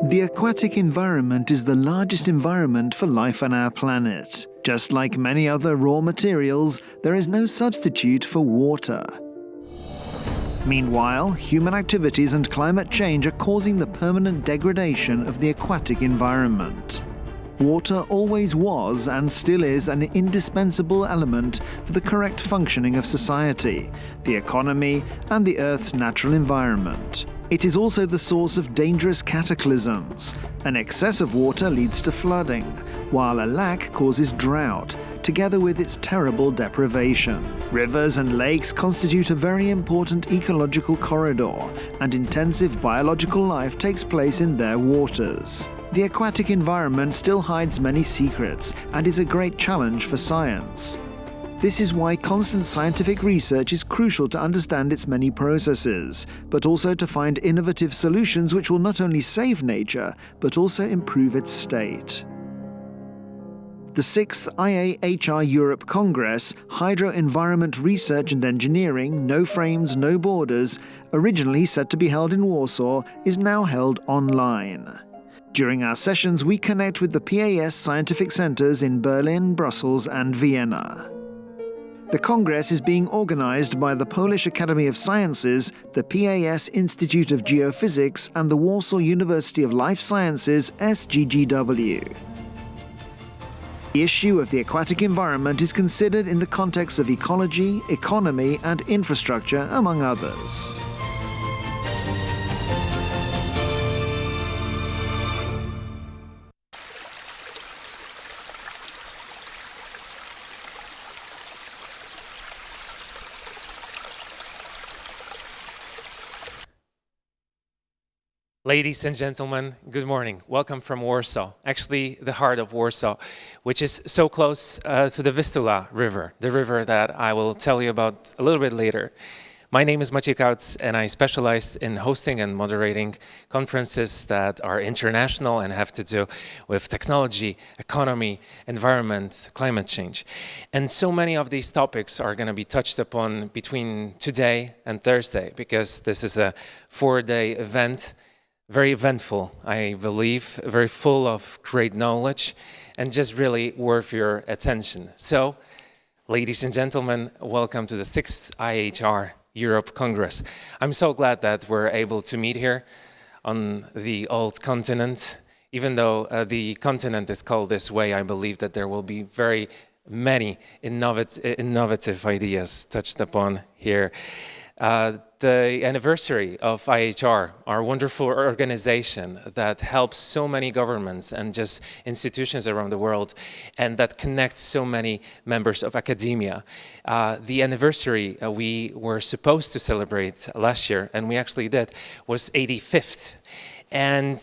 The aquatic environment is the largest environment for life on our planet. Just like many other raw materials, there is no substitute for water. Meanwhile, human activities and climate change are causing the permanent degradation of the aquatic environment. Water always was and still is an indispensable element for the correct functioning of society, the economy, and the Earth's natural environment. It is also the source of dangerous cataclysms. An excess of water leads to flooding, while a lack causes drought, together with its terrible deprivation. Rivers and lakes constitute a very important ecological corridor, and intensive biological life takes place in their waters. The aquatic environment still hides many secrets and is a great challenge for science. This is why constant scientific research is crucial to understand its many processes, but also to find innovative solutions which will not only save nature, but also improve its state. The 6th IAHR Europe Congress, Hydro Environment Research and Engineering, No Frames, No Borders, originally set to be held in Warsaw, is now held online. During our sessions, we connect with the PAS scientific centers in Berlin, Brussels, and Vienna. The Congress is being organized by the Polish Academy of Sciences, the PAS Institute of Geophysics, and the Warsaw University of Life Sciences, SGGW. The issue of the aquatic environment is considered in the context of ecology, economy, and infrastructure, among others. Ladies and gentlemen, good morning. Welcome from Warsaw, actually the heart of Warsaw, which is so close to the Vistula River, the river that I will tell you about a little bit later. My name is Maciej Kautz, and I specialize in hosting and moderating conferences that are international and have to do with technology, economy, environment, climate change. And so many of these topics are going to be touched upon between today and Thursday, because this is a 4-day event. Very eventful, I believe, very full of great knowledge, and just really worth your attention. So, ladies and gentlemen, welcome to the 6th IAHR Europe Congress. I'm so glad that we're able to meet here on the old continent. Even though the continent is called this way, I believe that there will be very many innovative ideas touched upon here. The anniversary of IAHR, our wonderful organization that helps so many governments and just institutions around the world, and that connects so many members of academia. The anniversary we were supposed to celebrate last year, and we actually did, was 85th. And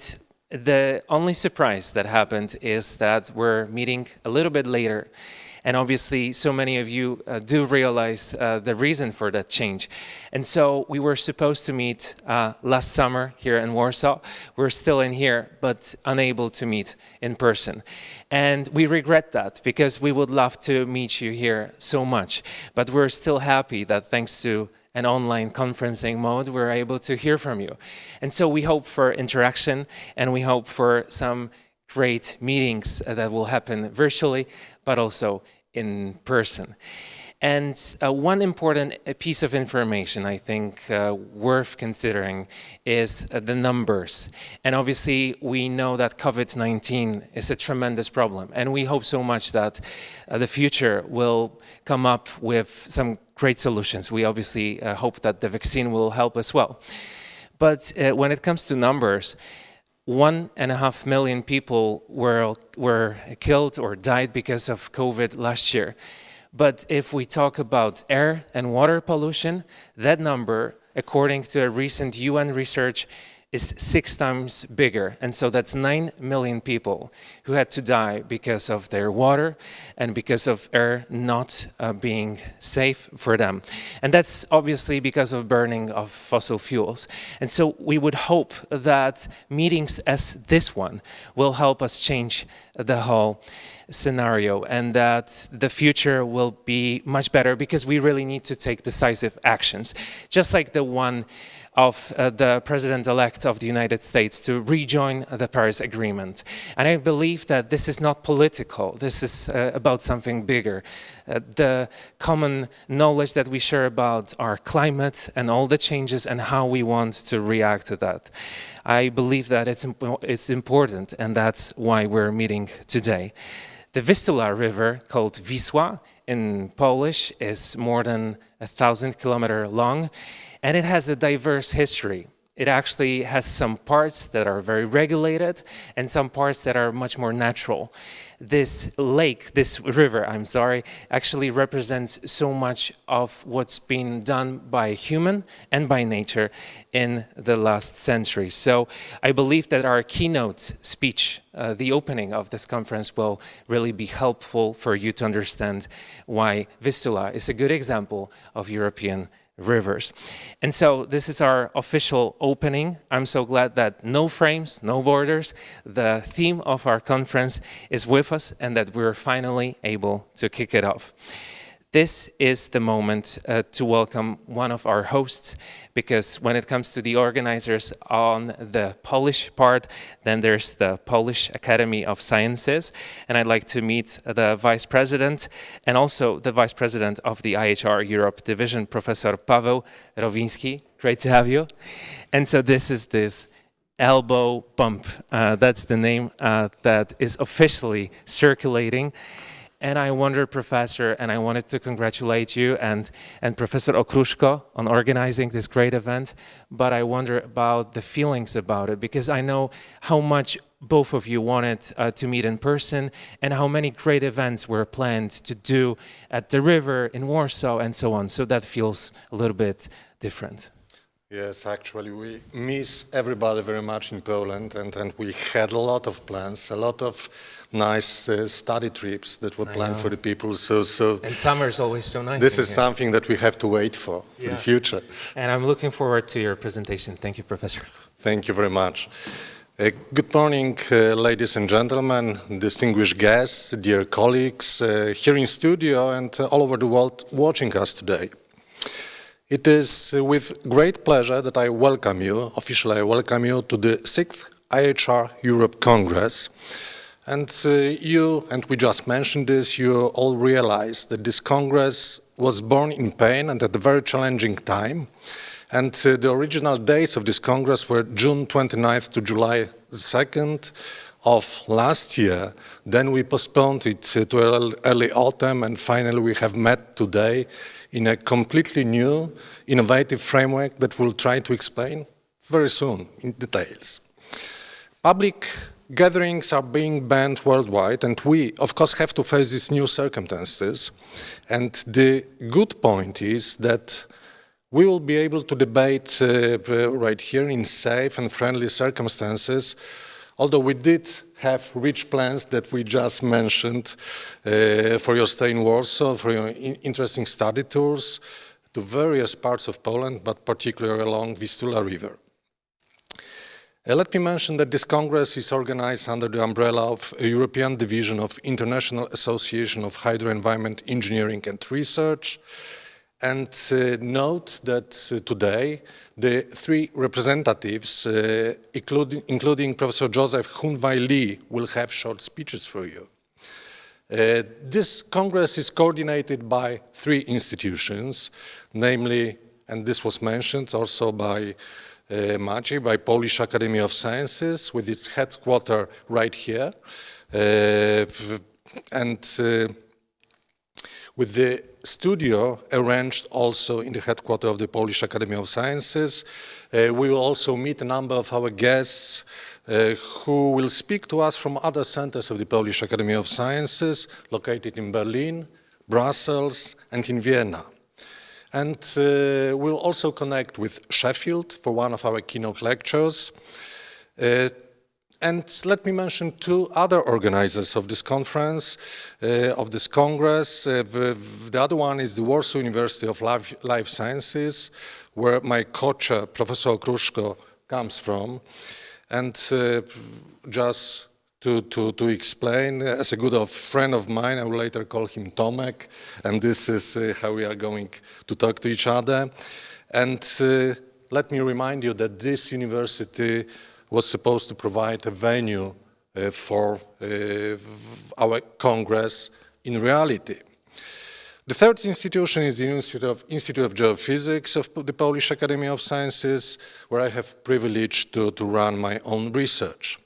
the only surprise that happened is that we're meeting a little bit later. And obviously, so many of you do realize the reason for that change. And so we were supposed to meet last summer here in Warsaw. We're still in here, but unable to meet in person. And we regret that, because we would love to meet you here so much. But we're still happy that thanks to an online conferencing mode, we're able to hear from you. And so we hope for interaction, and we hope for some great meetings that will happen virtually, but also in person. And one important piece of information I think worth considering is the numbers. And obviously we know that COVID-19 is a tremendous problem, and we hope so much that the future will come up with some great solutions. We obviously hope that the vaccine will help as well. But when it comes to numbers, 1.5 million people were killed or died because of COVID last year. But if we talk about air and water pollution, that number, according to a recent UN research, is 6 times bigger. And so that's 9 million people who had to die because of their water and because of air not being safe for them. And that's obviously because of burning of fossil fuels. And so we would hope that meetings as this one will help us change the whole scenario, and that the future will be much better, because we really need to take decisive actions, just like the one of the President-elect of the United States to rejoin the Paris Agreement. And I believe that this is not political, this is about something bigger. The common knowledge that we share about our climate and all the changes and how we want to react to that. I believe that it's important, and that's why we're meeting today. The Vistula River, called Wisła in Polish, is more than 1,000 kilometers long, and it has a diverse history. It actually has some parts that are very regulated and some parts that are much more natural. This river, actually represents so much of what's been done by human and by nature in the last century. So I believe that our keynote speech, the opening of this conference, will really be helpful for you to understand why Vistula is a good example of European rivers. And so this is our official opening. I'm so glad that no frames, no borders, the theme of our conference is with us and that we're finally able to kick it off. This is the moment to welcome one of our hosts, because when it comes to the organizers on the Polish part, then there's the Polish Academy of Sciences, and I'd like to meet the Vice President and also the Vice President of the IAHR Europe Division, Professor Pavo Ravinsky. Great to have you. And so this is this elbow bump. That's the name that is officially circulating. And I wonder, Professor, and I wanted to congratulate you and Professor Okruszko on organizing this great event, but I wonder about the feelings about it, because I know how much both of you wanted to meet in person and how many great events were planned to do at the river in Warsaw and so on. So that feels a little bit different. Yes, actually, we miss everybody very much in Poland, and we had a lot of plans, a lot of nice study trips that were planned for the people. So and summer is always so nice. This is something that we have to wait for the future. And I'm looking forward to your presentation. Thank you, Professor. Thank you very much. Good morning, ladies and gentlemen, distinguished guests, dear colleagues here in studio and all over the world watching us today. It is with great pleasure that I welcome you, officially I welcome you to the 6th IAHR Europe Congress. And we just mentioned this, you all realize that this Congress was born in pain and at a very challenging time. And the original dates of this Congress were June 29th to July 2nd of last year. Then we postponed it to early autumn, and finally we have met today in a completely new, innovative framework that we'll try to explain very soon in details. Public gatherings are being banned worldwide, and we, of course, have to face these new circumstances. And the good point is that we will be able to debate right here in safe and friendly circumstances, although we did have rich plans that we just mentioned for your stay in Warsaw, for your interesting study tours to various parts of Poland, but particularly along Vistula River. Let me mention that this Congress is organized under the umbrella of a European division of International Association of Hydro Environment Engineering and Research. And note that today the three representatives, including Professor Joseph Hunwai Lee, will have short speeches for you. This Congress is coordinated by three institutions, namely, and this was mentioned also by Maciej, by Polish Academy of Sciences, with its headquarters right here, and with the studio arranged also in the headquarters of the Polish Academy of Sciences. We will also meet a number of our guests who will speak to us from other centers of the Polish Academy of Sciences, located in Berlin, Brussels, and in Vienna. And we'll also connect with Sheffield for one of our keynote lectures. And let me mention two other organizers of this conference, of this Congress. The other one is the Warsaw University of Life Sciences, where my co-chair, Professor Okruszko, comes from. And just to explain, as a good friend of mine, I will later call him Tomek, and this is how we are going to talk to each other. And let me remind you that this university was supposed to provide a venue for our Congress in reality. The third institution is the Institute of Geophysics of the Polish Academy of Sciences, where I have privilege to run my own research.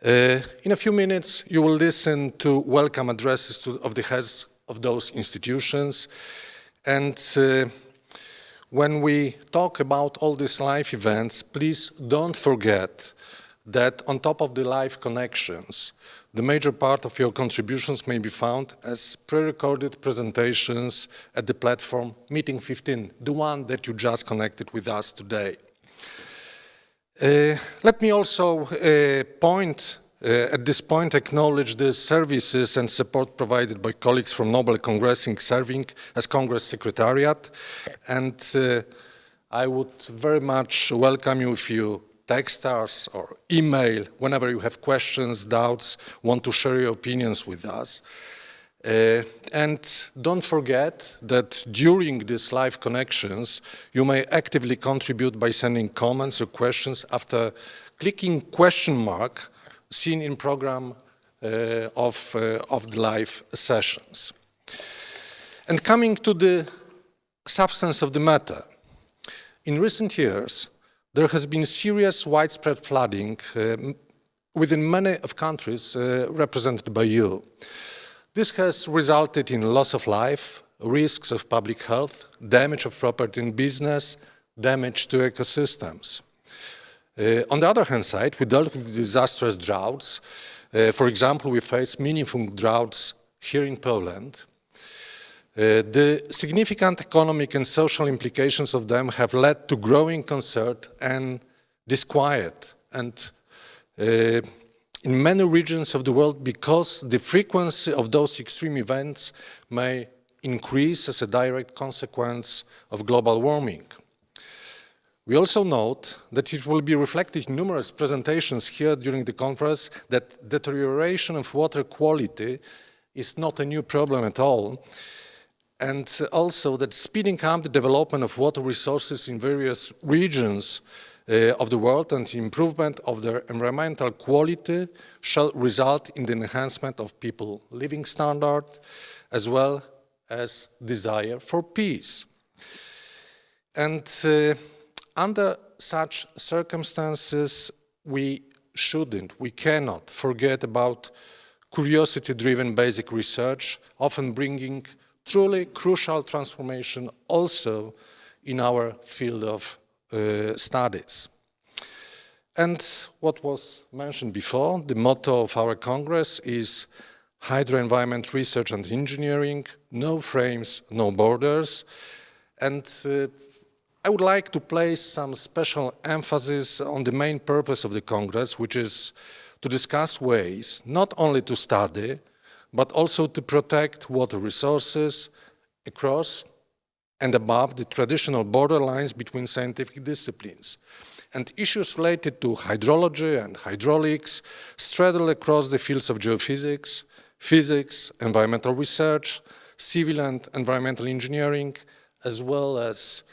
In a few minutes, you will listen to welcome addresses of the heads of those institutions. And when we talk about all these live events, please don't forget that on top of the live connections, the major part of your contributions may be found as pre-recorded presentations at the platform Meeting 15, the one that you just connected with us today. Let me also at this point acknowledge the services and support provided by colleagues from Nobel Congressing serving as Congress Secretariat. And I would very much welcome you if you text us or email whenever you have questions, doubts, want to share your opinions with us. And don't forget that during these live connections, you may actively contribute by sending comments or questions after clicking question mark seen in program of the live sessions. And coming to the substance of the matter, in recent years, there has been serious widespread flooding within many of countries represented by you. This has resulted in loss of life, risks of public health, damage of property and business, damage to ecosystems. On the other hand side, we dealt with disastrous droughts. For example, we face meaningful droughts here in Poland. The significant economic and social implications of them have led to growing concern and disquiet, and in many regions of the world, because the frequency of those extreme events may increase as a direct consequence of global warming. We also note that it will be reflected in numerous presentations here during the conference that deterioration of water quality is not a new problem at all, and also that speeding up the development of water resources in various regions of the world and the improvement of their environmental quality shall result in the enhancement of people's living standard as well as desire for peace. And under such circumstances, we cannot forget about curiosity-driven basic research, often bringing truly crucial transformation also in our field of studies. And what was mentioned before, the motto of our Congress is Hydro Environment Research and Engineering, no frames, no borders. And I would like to place some special emphasis on the main purpose of the Congress, which is to discuss ways not only to study, but also to protect water resources across and above the traditional borderlines between scientific disciplines. And issues related to hydrology and hydraulics straddle across the fields of geophysics, physics, environmental research, civil and environmental engineering, as well as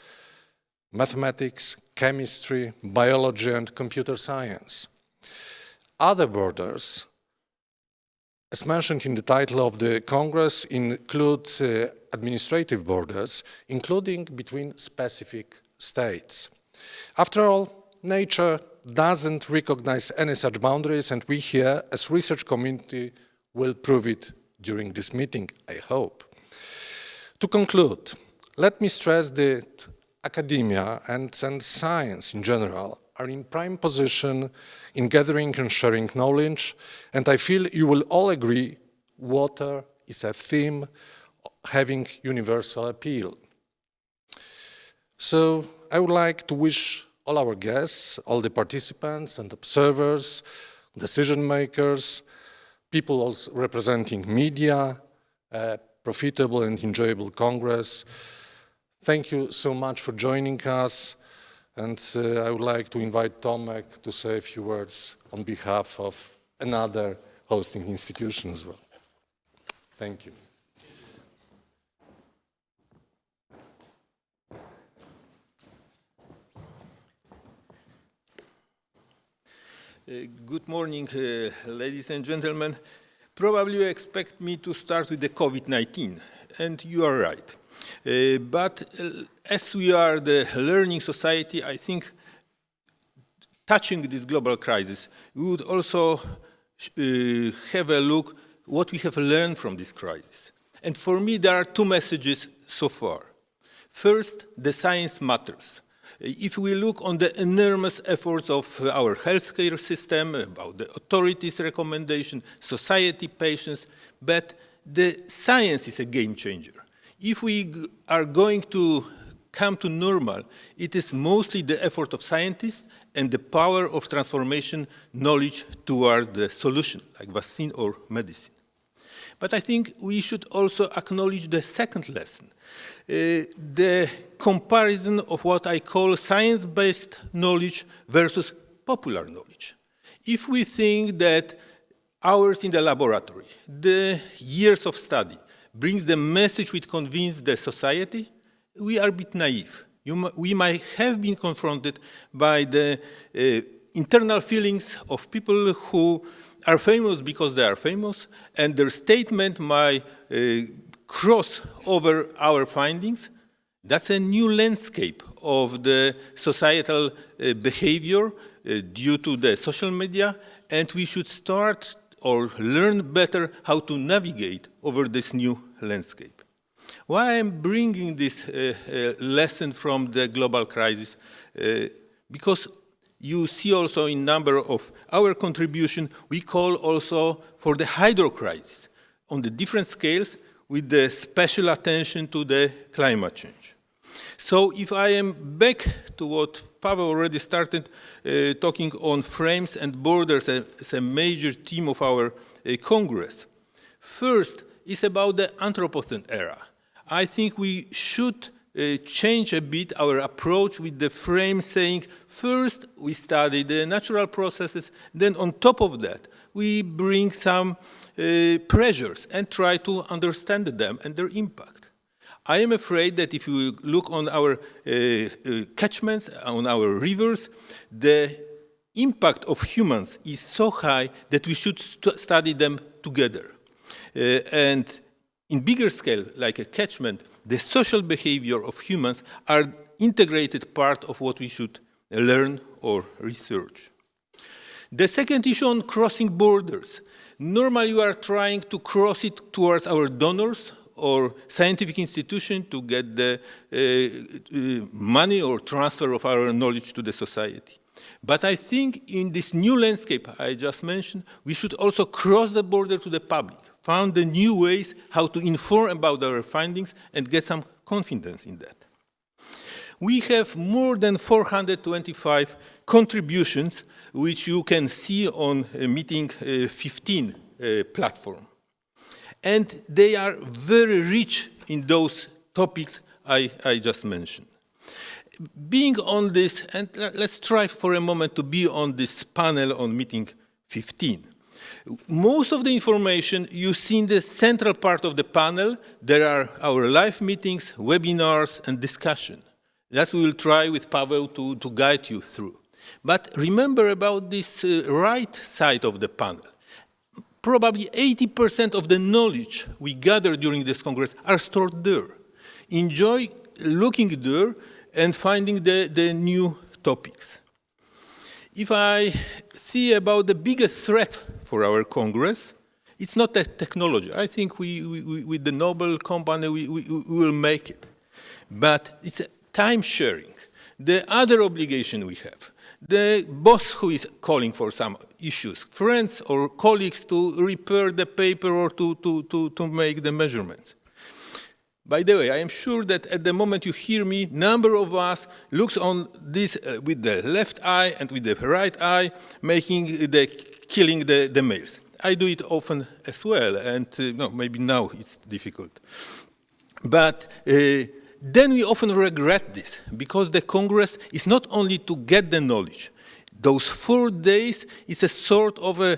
mathematics, chemistry, biology, and computer science. Other borders, as mentioned in the title of the Congress, include administrative borders, including between specific states. After all, nature doesn't recognize any such boundaries, and we here, as research community, will prove it during this meeting, I hope. To conclude, let me stress that academia and science in general are in prime position in gathering and sharing knowledge, and I feel you will all agree water is a theme having universal appeal. So I would like to wish all our guests, all the participants and observers, decision makers, people also representing media, a profitable and enjoyable Congress. Thank you so much for joining us. And I would like to invite Tomek to say a few words on behalf of another hosting institution as well. Thank you. Good morning, ladies and gentlemen. Probably you expect me to start with the COVID-19, and you are right. But as we are the learning society, I think touching this global crisis, we would also have a look what we have learned from this crisis. And for me, there are two messages so far. First, the science matters. If we look on the enormous efforts of our healthcare system, about the authorities' recommendation, society, patients, but the science is a game changer. If we are going to come to normal, it is mostly the effort of scientists and the power of transformation knowledge toward the solution, like vaccine or medicine. But I think we should also acknowledge the second lesson, the comparison of what I call science-based knowledge versus popular knowledge. If we think that hours in the laboratory, the years of study, brings the message which convinces the society, we are a bit naive. We might have been confronted by the internal feelings of people who are famous because they are famous, and their statement might cross over our findings. That's a new landscape of the societal behavior due to the social media, and we should start or learn better how to navigate over this new landscape. Why I'm bringing this lesson from the global crisis? Because you see also in number of our contribution, we call also for the hydro crisis on the different scales with the special attention to the climate change. So if I am back to what Pavo already started talking on frames and borders as a major theme of our Congress. First is about the Anthropocene era. I think we should change a bit our approach with the frame saying, first we study the natural processes, then on top of that, we bring some pressures and try to understand them and their impact. I am afraid that if you look on our catchments, on our rivers, the impact of humans is so high that we should study them together. And in bigger scale, like a catchment, the social behavior of humans are integrated part of what we should learn or research. The second issue on crossing borders. Normally, you are trying to cross it towards our donors or scientific institution to get the money or transfer of our knowledge to the society. But I think in this new landscape I just mentioned, we should also cross the border to the public, found the new ways how to inform about our findings and get some confidence in that. We have more than 425 contributions, which you can see on meeting 15 platform. And they are very rich in those topics I just mentioned. Being on this, and let's try for a moment to be on this panel on meeting 15. Most of the information you see in the central part of the panel. There are our live meetings, webinars, and discussion. That we will try with Pavo to guide you through. But remember about this right side of the panel. Probably 80% of the knowledge we gather during this Congress are stored there. Enjoy looking there and finding the new topics. If I see about the biggest threat for our Congress, it's not the technology. I think we with the Nobel company, we will make it. But it's time sharing. The other obligation we have. The boss who is calling for some issues, friends or colleagues to repair the paper or to make the measurements. By the way, I am sure that at the moment you hear me, number of us looks on this with the left eye and with the right eye, killing the males. I do it often as well, and no, maybe now it's difficult. But then we often regret this, because the Congress is not only to get the knowledge. Those 4 days is a sort of a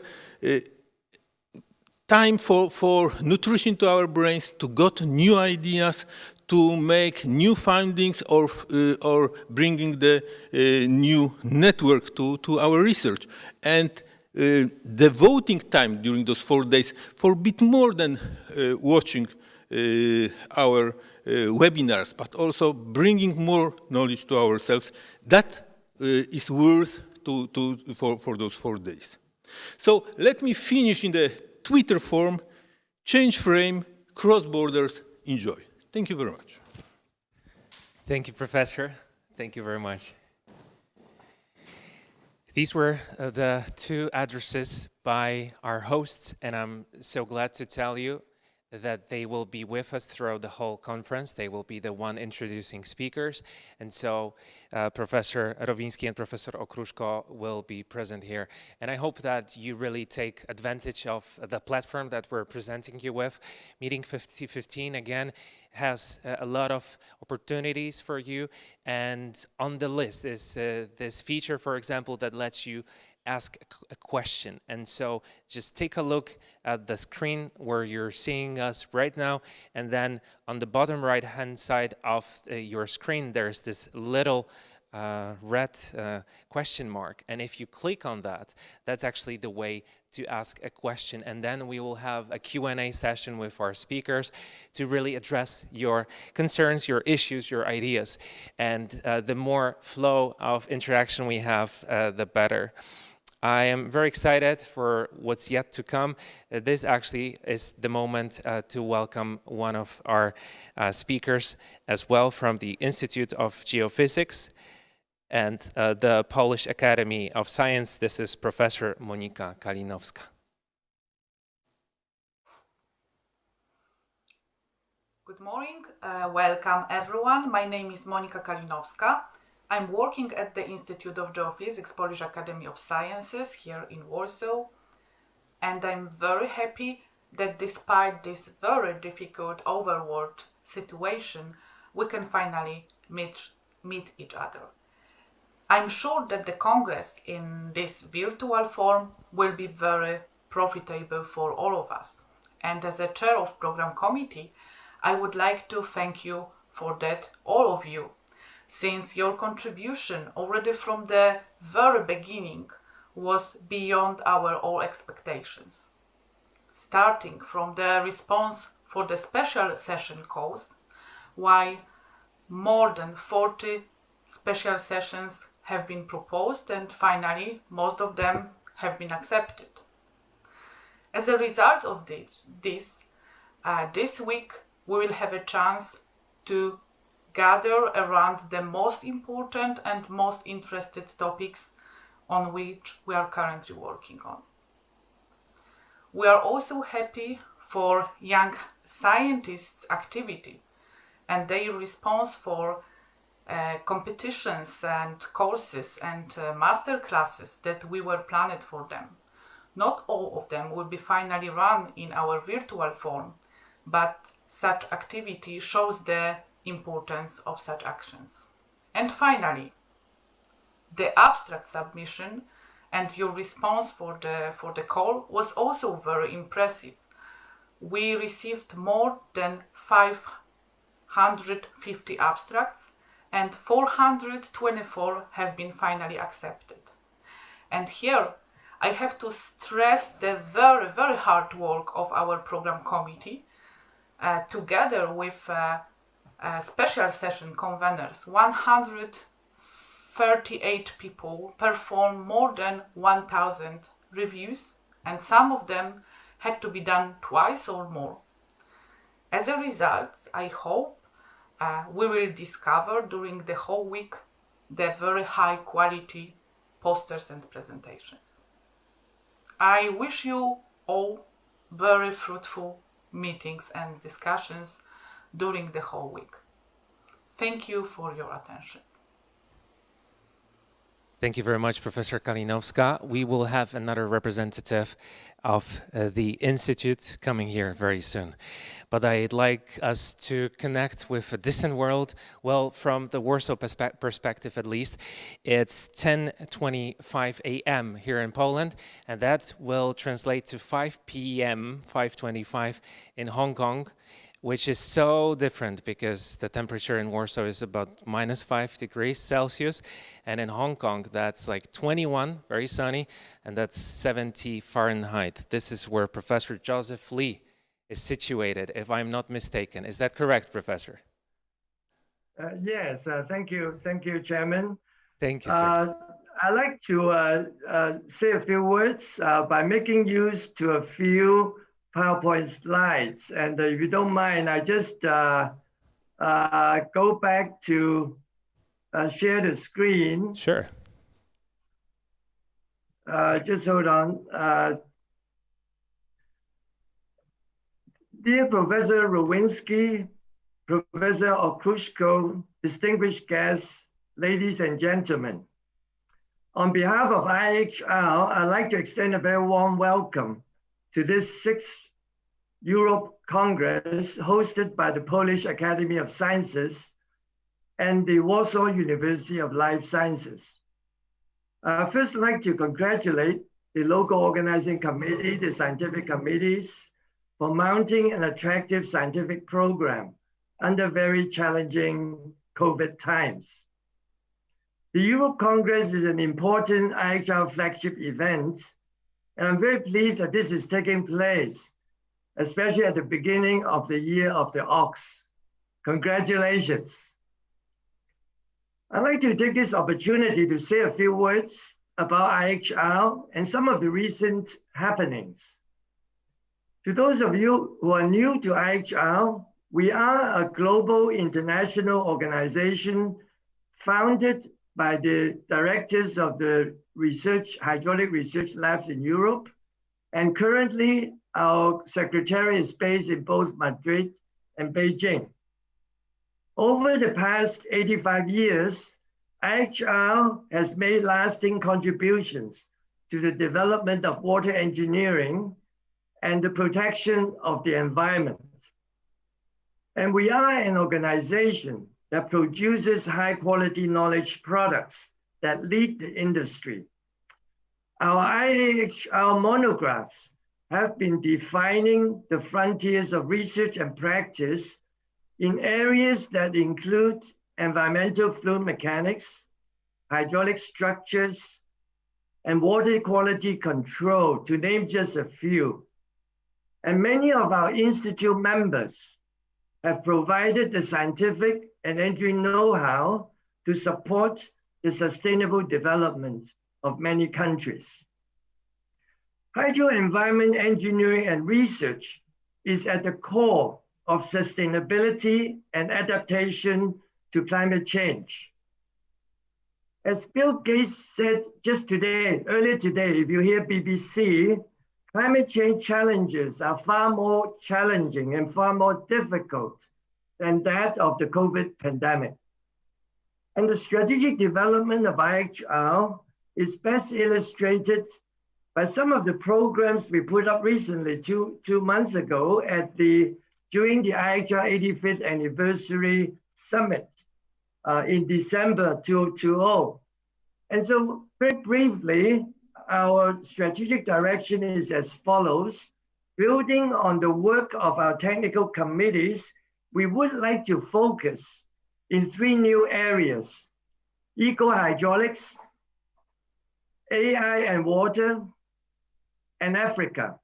time for nutrition to our brains, to get new ideas, to make new findings or bringing the new network to our research. And the voting time during those 4 days for a bit more than watching our webinars, but also bringing more knowledge to ourselves, that is worth for those 4 days. So let me finish in the Twitter form: change frame, cross borders, enjoy. Thank you very much. Thank you, Professor. Thank you very much. These were the 2 addresses by our hosts, and I'm so glad to tell you that they will be with us throughout the whole conference. They will be the one introducing speakers. And so Professor Ravinsky and Professor Okrushko will be present here. And I hope that you really take advantage of the platform that we're presenting you with. Meeting 5015, again, has a lot of opportunities for you. And on the list is this feature, for example, that lets you ask a question. And so just take a look at the screen where you're seeing us right now, and then on the bottom right hand side of your screen there's this little red question mark, and if you click on that, that's actually the way to ask a question, and then we will have a Q&A session with our speakers to really address your concerns, your issues, your ideas, and the more flow of interaction we have, the better. I am very excited for what's yet to come. This actually is the moment to welcome one of our speakers as well from the Institute of Geophysics and the Polish Academy of Science. This is Professor Monika Kalinowska. Good morning, welcome everyone. My name is Monika Kalinowska. I'm working at the Institute of Geophysics, Polish Academy of Sciences here in Warsaw, and I'm very happy that despite this very difficult overworld situation, we can finally meet each other. I'm sure that the Congress in this virtual form will be very profitable for all of us. And as a chair of program committee, I would like to thank you for that, all of you, since your contribution already from the very beginning was beyond our all expectations. Starting from the response for the special session calls, while more than 40 special sessions have been proposed, and finally most of them have been accepted. As a result of this week we will have a chance to gather around the most important and most interested topics on which we are currently working on. We are also happy for young scientists' activity and their response for competitions and courses and master classes that we were planned for them. Not all of them will be finally run in our virtual form, but such activity shows the importance of such actions. And finally, the abstract submission and your response for the call was also very impressive. We received more than 550 abstracts, and 424 have been finally accepted. And here I have to stress the very, very hard work of our program committee together with special session conveners. 138 people performed more than 1,000 reviews, and some of them had to be done twice or more. As a result, I hope we will discover during the whole week the very high quality posters and presentations. I wish you all very fruitful meetings and discussions during the whole week. Thank you for your attention. Thank you very much, Professor Kalinowska. We will have another representative of the Institute coming here very soon. But I'd like us to connect with a distant world. Well, from the Warsaw perspective at least, it's 10:25 a.m. here in Poland, and that will translate to 5 p.m., 5:25 in Hong Kong, which is so different because the temperature in Warsaw is about -5 degrees Celsius, and in Hong Kong that's like 21, very sunny, and that's 70 Fahrenheit. This is where Professor Joseph Lee is situated, if I'm not mistaken. Is that correct, Professor? Yes, thank you, Chairman. Thank you, sir. I'd like to say a few words by making use to a few PowerPoint slides. And if you don't mind, I just go back to share the screen. Sure. Just hold on. Dear Professor Ravinsky, Professor Okrushko, distinguished guests, ladies and gentlemen. On behalf of IAHR, I'd like to extend a very warm welcome to this 6th Europe Congress hosted by the Polish Academy of Sciences and the Warsaw University of Life Sciences. I'd first like to congratulate the local organizing committee, the scientific committees, for mounting an attractive scientific program under very challenging COVID times. The Europe Congress is an important IAHR flagship event, and I'm very pleased that this is taking place, especially at the beginning of the year of the ox. Congratulations. I'd like to take this opportunity to say a few words about IAHR and some of the recent happenings. To those of you who are new to IAHR, we are a global international organization founded by the directors of the hydraulic research labs in Europe. And currently, our secretariat is based in both Madrid and Beijing. Over the past 85 years, IAHR has made lasting contributions to the development of water engineering and the protection of the environment. And we are an organization that produces high quality knowledge products that lead the industry. Our IAHR monographs have been defining the frontiers of research and practice in areas that include environmental fluid mechanics, hydraulic structures, and water quality control, to name just a few. And many of our institute members have provided the scientific and engineering know-how to support the sustainable development of many countries. Hydro environment engineering and research is at the core of sustainability and adaptation to climate change. As Bill Gates said just today, earlier today, if you hear BBC, climate change challenges are far more challenging and far more difficult than that of the COVID pandemic. And the strategic development of IAHR is best illustrated by some of the programs we put up recently, two months ago during the IAHR 85th anniversary summit in December 2020. And so very briefly, our strategic direction is as follows. Building on the work of our technical committees, we would like to focus in 3 new areas: eco-hydraulics, AI and water, and Africa.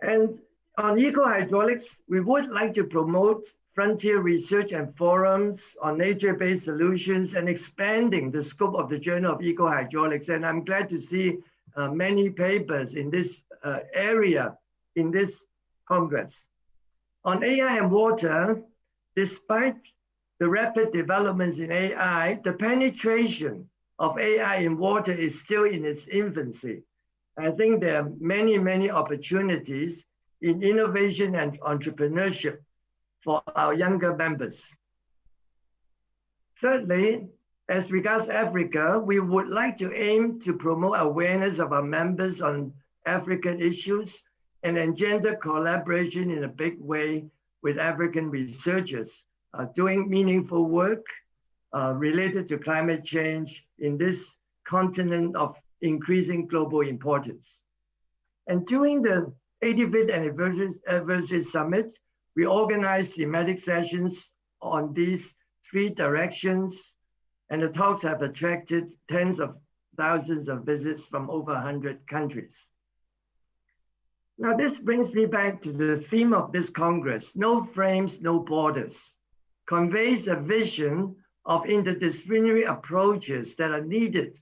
And on eco-hydraulics, we would like to promote frontier research and forums on nature-based solutions and expanding the scope of the Journal of Eco-Hydraulics. And I'm glad to see many papers in this area in this Congress. On AI and water, despite the rapid developments in AI, the penetration of AI in water is still in its infancy. I think there are many, many opportunities in innovation and entrepreneurship for our younger members. Thirdly, as regards Africa, we would like to aim to promote awareness of our members on African issues and engender collaboration in a big way with African researchers doing meaningful work related to climate change in this continent of increasing global importance. And during the 85th anniversary summit, We organized thematic sessions on these 3 directions, and the talks have attracted tens of thousands of visits from over 100 countries. Now, this brings me back to the theme of this Congress, No Frames, No Borders, conveys a vision of interdisciplinary approaches that are needed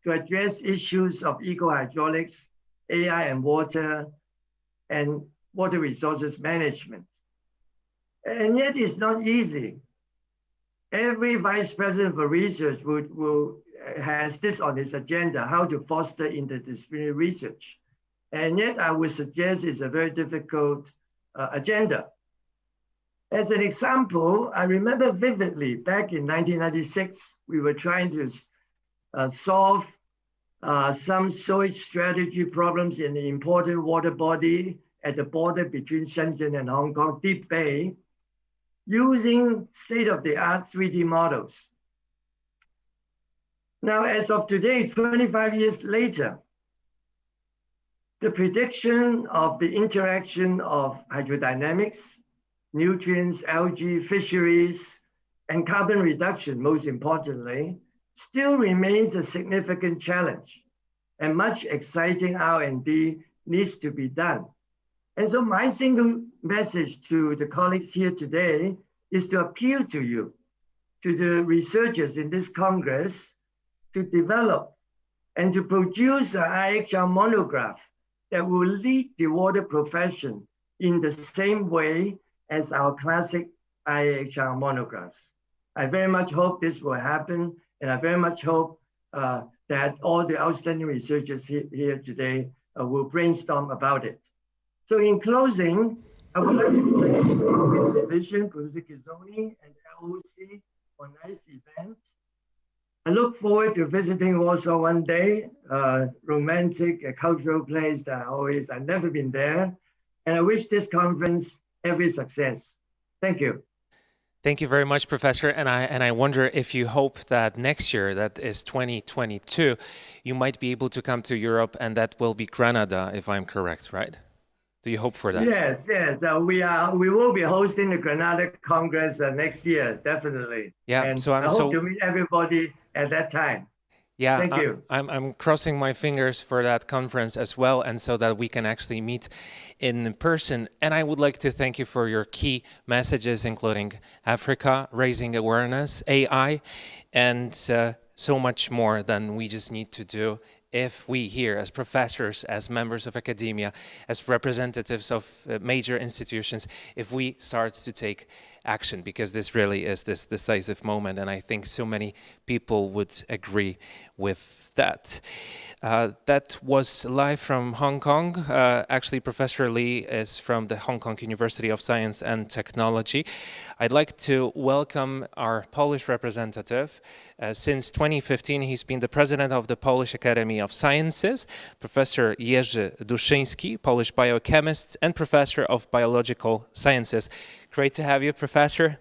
to address issues of ecohydraulics, AI and water resources management. And yet it's not easy. Every vice president for research has this on his agenda, how to foster interdisciplinary research. And yet I would suggest it's a very difficult agenda. As an example, I remember vividly back in 1996, we were trying to solve some sewage strategy problems in the important water body at the border between Shenzhen and Hong Kong, Deep Bay, using state-of-the-art 3D models. Now, as of today, 25 years later, the prediction of the interaction of hydrodynamics, nutrients, algae, fisheries, and carbon reduction, most importantly, still remains a significant challenge, and much exciting R&D needs to be done. And so my single message to the colleagues here today is to appeal to you, to the researchers in this Congress, to develop and to produce an IHR monograph that will lead the water profession in the same way as our classic IAHR monographs. I very much hope this will happen, and I very much hope that all the outstanding researchers here today will brainstorm about it. So in closing, I would like to thank the Division, Professor Kizoni, and LOC for a nice event. I look forward to visiting Warsaw one day, romantic, cultural place that I've never been there. And I wish this conference every success. Thank you. Thank you very much, Professor. And I wonder if you hope that next year, that is 2022, you might be able to come to Europe, and that will be Granada, if I'm correct, right? Do you hope for that? Yes. We will be hosting the Granada Congress next year, definitely. Yeah. And so I hope to meet everybody at that time. Yeah, thank you. I'm crossing my fingers for that conference as well, and so that we can actually meet in person. And I would like to thank you for your key messages, including Africa, raising awareness, AI, and so much more than we just need to do if we here, as professors, as members of academia, as representatives of major institutions, if we start to take action, because this really is this decisive moment, and I think so many people would agree with that. That was live from Hong Kong. Actually, Professor Lee is from the Hong Kong University of Science and Technology. I'd like to welcome our Polish representative. Since 2015, he's been the president of the Polish Academy of Sciences, Professor Jerzy Duszyński, Polish biochemist and professor of biological sciences. Great to have you, Professor.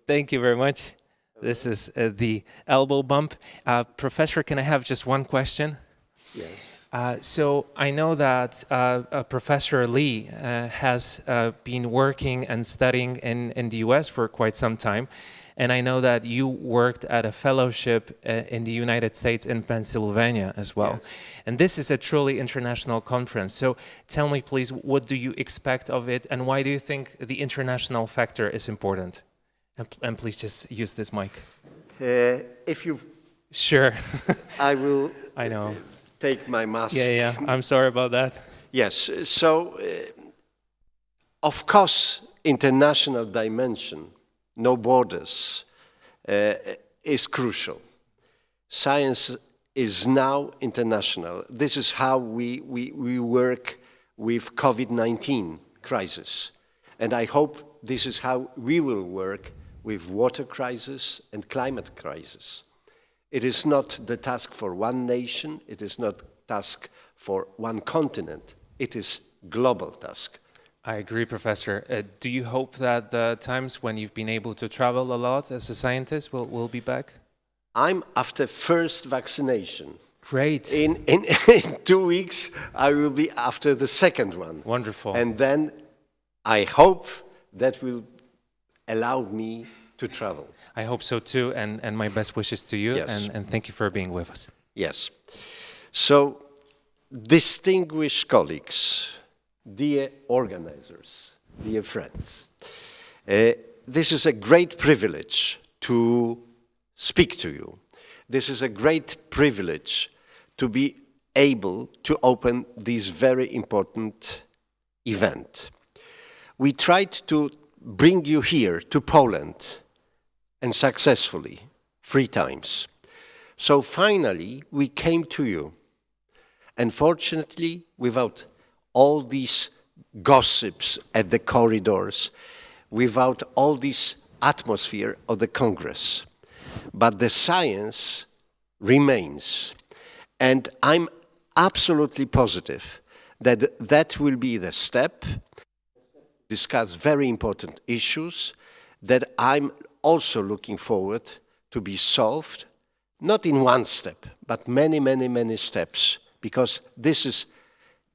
Thank you very much. This is the elbow bump. Professor, can I have just one question? Yes. So I know that Professor Lee has been working and studying in the US for quite some time. And I know that you worked at a fellowship in the United States in Pennsylvania as well. Yes. And this is a truly international conference. So tell me, please, what do you expect of it? And why do you think the international factor is important? And please just use this mic. If you... Sure. I will... I know. Take my mask. Yeah. I'm sorry about that. Yes. So, of course, international dimension, no borders, is crucial. Science is now international. This is how we work with COVID-19 crisis. And I hope this is how we will work with water crisis and climate crisis. It is not the task for one nation, it is not task for one continent, it is global task. I agree, Professor. Do you hope that the times when you've been able to travel a lot as a scientist will be back? I'm after first vaccination. Great. In 2 weeks, I will be after the second one. Wonderful. And then I hope that will allow me to travel. I hope so too, and my best wishes to you, Yes. and thank you for being with us. Yes. So, distinguished colleagues, dear organizers, dear friends, this is a great privilege to speak to you. This is a great privilege to be able to open this very important event. We tried to bring you here to Poland, and successfully, 3 times. So finally, we came to you. Unfortunately, without all these gossips at the corridors, without all this atmosphere of the Congress. But the science remains. And I'm absolutely positive that that will be the step to discuss very important issues that I'm also looking forward to be solved, not in one step, but many, many, many steps, because this is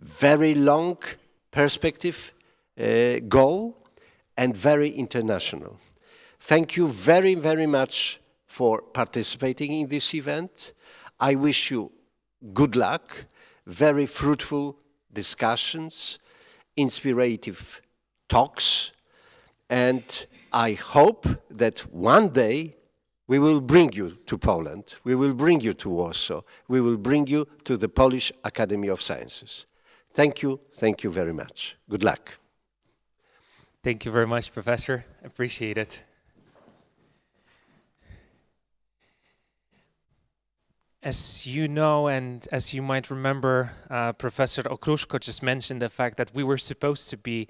very long perspective goal and very international. Thank you very, very much for participating in this event. I wish you good luck, very fruitful discussions, inspirative talks, and I hope that one day we will bring you to Poland, we will bring you to Warsaw, we will bring you to the Polish Academy of Sciences. Thank you very much. Good luck. Thank you very much, Professor. Appreciate it. As you know, and as you might remember, Professor Okruszko just mentioned the fact that we were supposed to be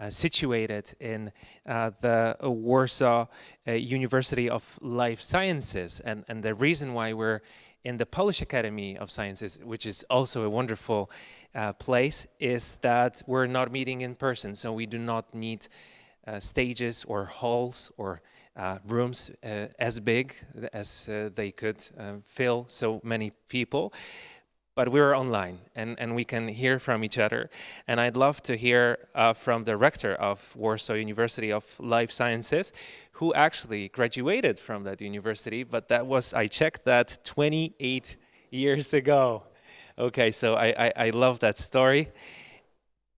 situated in the Warsaw University of Life Sciences. And the reason why we're in the Polish Academy of Sciences, which is also a wonderful place, is that we're not meeting in person. So we do not need stages or halls or rooms as big as they could fill so many people. But we're online and we can hear from each other. And I'd love to hear from the rector of Warsaw University of Life Sciences, who actually graduated from that university, but that was, I checked that 28 years ago. Okay, so I love that story.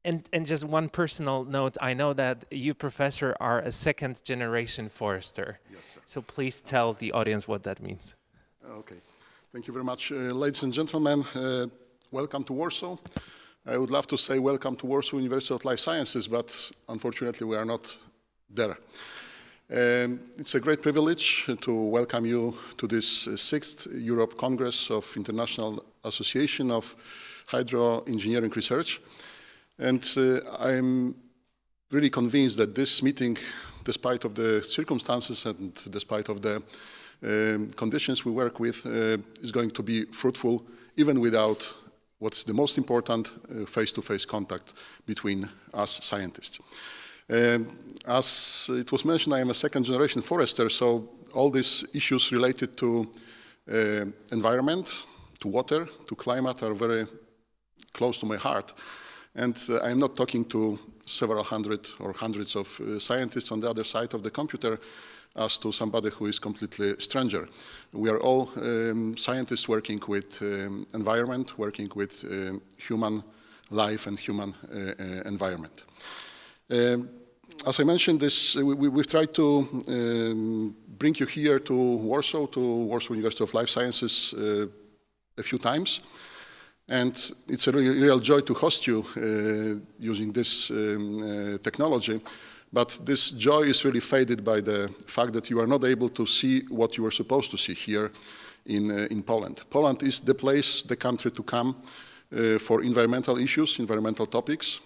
And just one personal note, I know that you, Professor, are a second-generation forester. Yes, sir. So please tell the audience what that means. Okay. Thank you very much. Ladies and gentlemen, welcome to Warsaw. I would love to say welcome to Warsaw University of Life Sciences, but unfortunately we are not there. It's a great privilege to welcome you to this 6th Europe Congress of International Association of Hydro Engineering Research. And I'm really convinced that this meeting, despite of the circumstances and despite of the conditions we work with, is going to be fruitful, even without what's the most important, face-to-face contact between us scientists. As it was mentioned, I am a second-generation forester, so all these issues related to environment, to water, to climate are very close to my heart. And I'm not talking to several hundred or hundreds of scientists on the other side of the computer as to somebody who is completely stranger. We are all scientists working with environment, working with human life and human environment. As I mentioned, we've tried to bring you here to Warsaw University of Life Sciences a few times. And it's a real joy to host you using this technology. But this joy is really faded by the fact that you are not able to see what you were supposed to see here in Poland. Poland is the place, the country to come for environmental issues, environmental topics,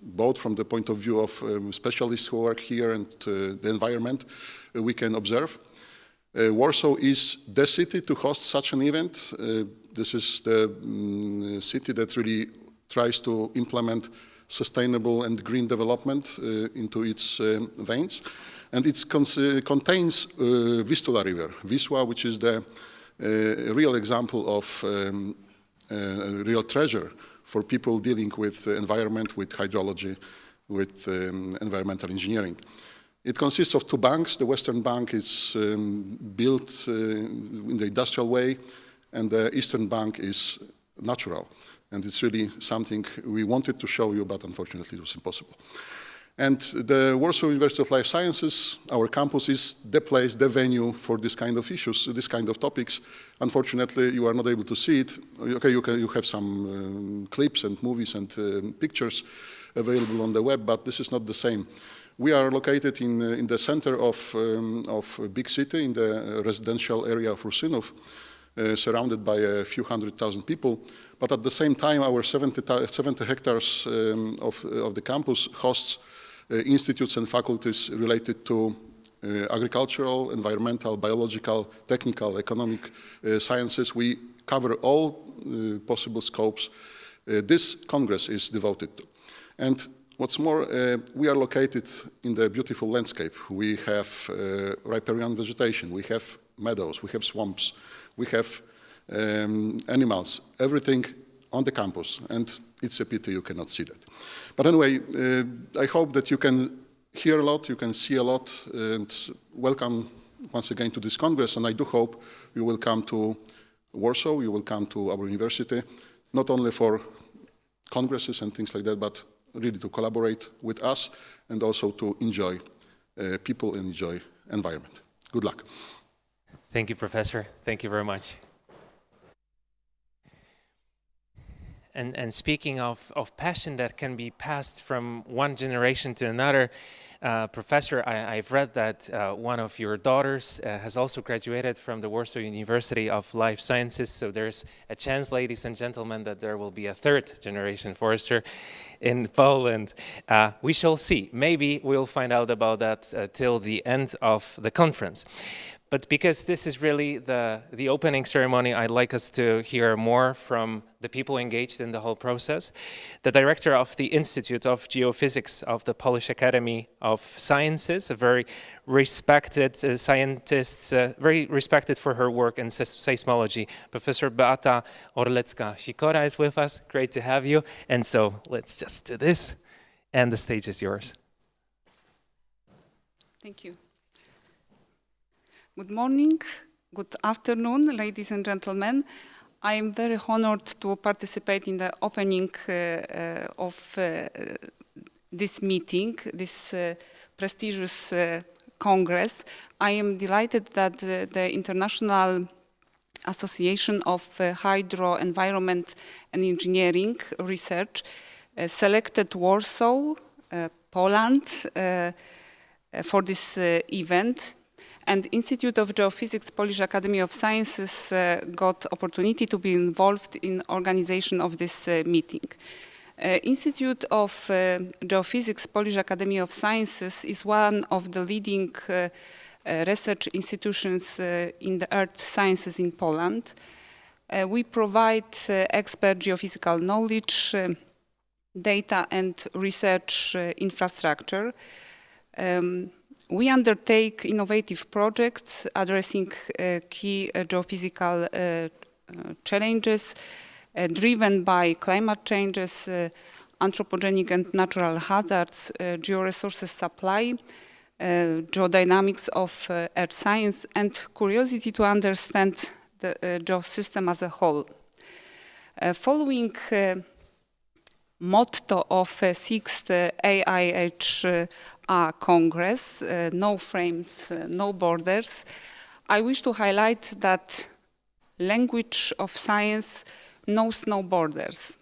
both from the point of view of specialists who work here and the environment we can observe. Warsaw is the city to host such an event. This is the city that really tries to implement sustainable and green development into its veins. And it contains Vistula River, Wisła, which is the a real example of a real treasure for people dealing with environment, with hydrology, with environmental engineering. It consists of two banks. The Western Bank is built in the industrial way, and the Eastern Bank is natural. And it's really something we wanted to show you, but unfortunately it was impossible. And the Warsaw University of Life Sciences, our campus, is the place, the venue for this kind of issues, this kind of topics. Unfortunately, you are not able to see it. Okay, you have some clips and movies and pictures available on the web, but this is not the same. We are located in the center of a big city, in the residential area of Rusynów, surrounded by a few 100,000 people. But at the same time, our 70 hectares of the campus hosts institutes and faculties related to agricultural, environmental, biological, technical, economic sciences. We cover all possible scopes this Congress is devoted to. And what's more, we are located in the beautiful landscape. We have riparian vegetation, we have meadows, we have swamps, we have animals, everything on the campus, and it's a pity you cannot see that. But anyway, I hope that you can hear a lot, you can see a lot, and welcome once again to this Congress, and I do hope you will come to Warsaw, you will come to our university, not only for congresses and things like that, but really to collaborate with us and also to enjoy people and enjoy environment. Good luck. Thank you, Professor. Thank you very much. And speaking of passion that can be passed from one generation to another, Professor, I've read that one of your daughters has also graduated from the Warsaw University of Life Sciences, so there's a chance, ladies and gentlemen, that there will be a third generation forester in Poland. We shall see. Maybe we'll find out about that till the end of the conference. But because this is really the opening ceremony, I'd like us to hear more from the people engaged in the whole process. The director of the Institute of Geophysics of the Polish Academy of Sciences, a very respected scientist, very respected for her work in seismology, Professor Beata Orlecka-Sikora is with us. Great to have you. And so let's just do this. And the stage is yours. Thank you. Good morning, good afternoon, ladies and gentlemen. I am very honored to participate in the opening of this meeting, this prestigious Congress. I am delighted that the International Association of Hydro, Environment and Engineering Research selected Warsaw, Poland, for this event. And Institute of Geophysics, Polish Academy of Sciences got opportunity to be involved in organization of this meeting. Institute of Geophysics, Polish Academy of Sciences is one of the leading research institutions in the earth sciences in Poland. We provide expert geophysical knowledge, data and research infrastructure. We undertake innovative projects addressing key geophysical challenges driven by climate changes, anthropogenic and natural hazards, georesources supply, geodynamics of earth science, and curiosity to understand the geosystem as a whole. Following motto of 6th IAHR Congress, no frames, no borders, I wish to highlight that language of science knows no borders.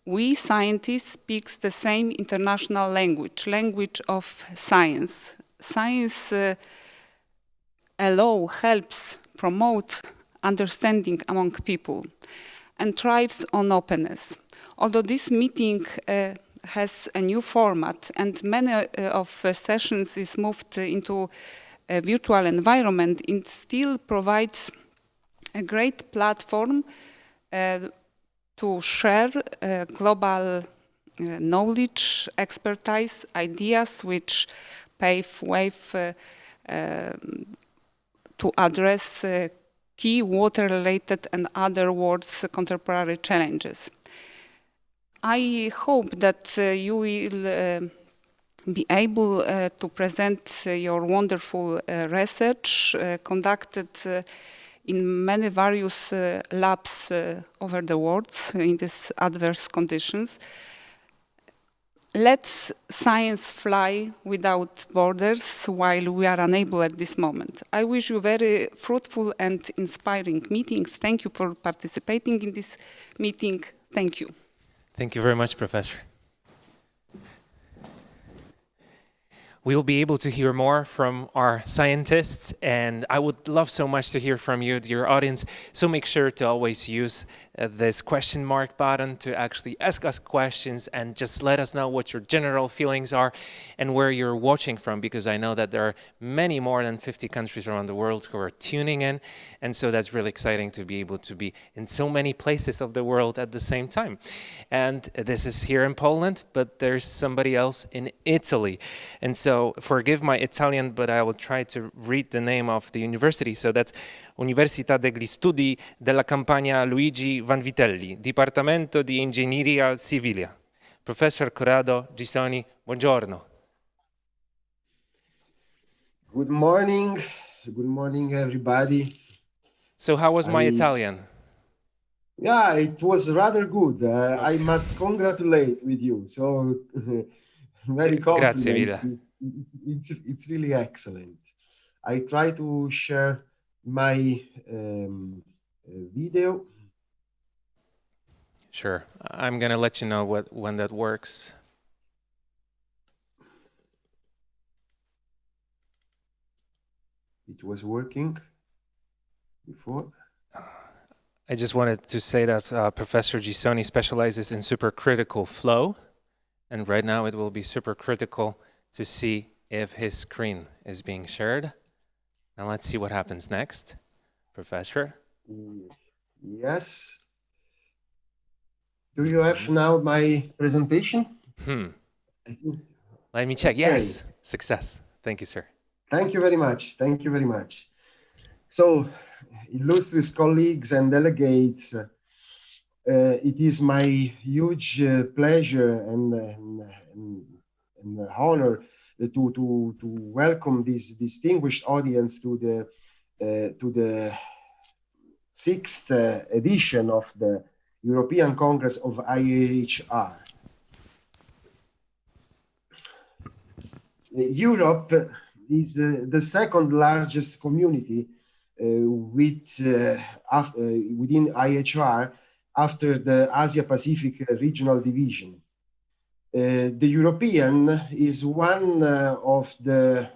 We scientists speak the same international language of science. Science helps promote understanding among people and thrives on openness. Although this meeting has a new format and many of sessions is moved into a virtual environment, it still provides a great platform to share global knowledge, expertise, ideas which pave way to address key water-related and other world's contemporary challenges. I hope that you will be able to present your wonderful research conducted in many various labs over the world in these adverse conditions. Let's science fly without borders while we are unable at this moment. I wish you very fruitful and inspiring meetings. Thank you for participating in this meeting. Thank you. Thank you very much, Professor. We will be able to hear more from our scientists, and I would love so much to hear from you, dear audience. So make sure to always use this question mark button to actually ask us questions and just let us know what your general feelings are and where you're watching from, because I know that there are many more than 50 countries around the world who are tuning in, and so that's really exciting to be able to be in so many places of the world at the same time. And this is here in Poland, but there's somebody else in Italy. And so forgive my Italian, but I will try to read the name of the university. So that's Università degli Studi della Campagna Luigi Vanvitelli, Dipartimento di Ingegneria Civile. Professor Corrado Gisoni, buongiorno. Good morning. Good morning, everybody. So how was my Italian? Yeah, it was rather good. I must congratulate with you. So very Grazie mille. It's really excellent. I try to share my video. Sure. I'm going to let you know when that works. It was working before. I just wanted to say that Professor Gisoni specializes in supercritical flow, and right now it will be supercritical to see if his screen is being shared. Now let's see what happens next. Professor? Yes. Do you have now my presentation? Let me check. Yes. Success. Thank you, sir. Thank you very much. Thank you very much. So, illustrious colleagues and delegates, it is my huge pleasure and honor to welcome this distinguished audience to the sixth edition of the European Congress of IAHR. Europe is the second largest community within IAHR after the Asia-Pacific Regional Division. The European is one of the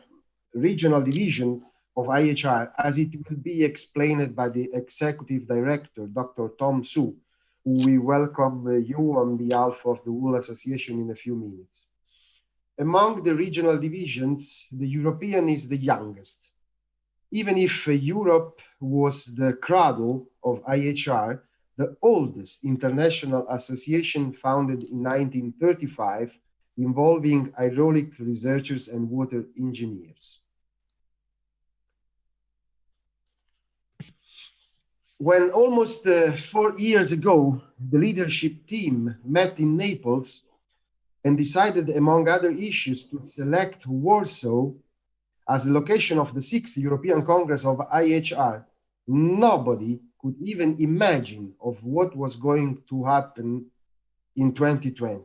regional divisions of IAHR, as it will be explained by the Executive Director, Dr. Tom Su, who we welcome you on behalf of the whole association in a few minutes. Among the regional divisions, the European is the youngest. Even if Europe was the cradle of IAHR, the oldest international association founded in 1935, involving hydraulic researchers and water engineers. When almost 4 years ago, the leadership team met in Naples and decided, among other issues, to select Warsaw as the location of the 6th European Congress of IAHR, nobody could even imagine of what was going to happen in 2020.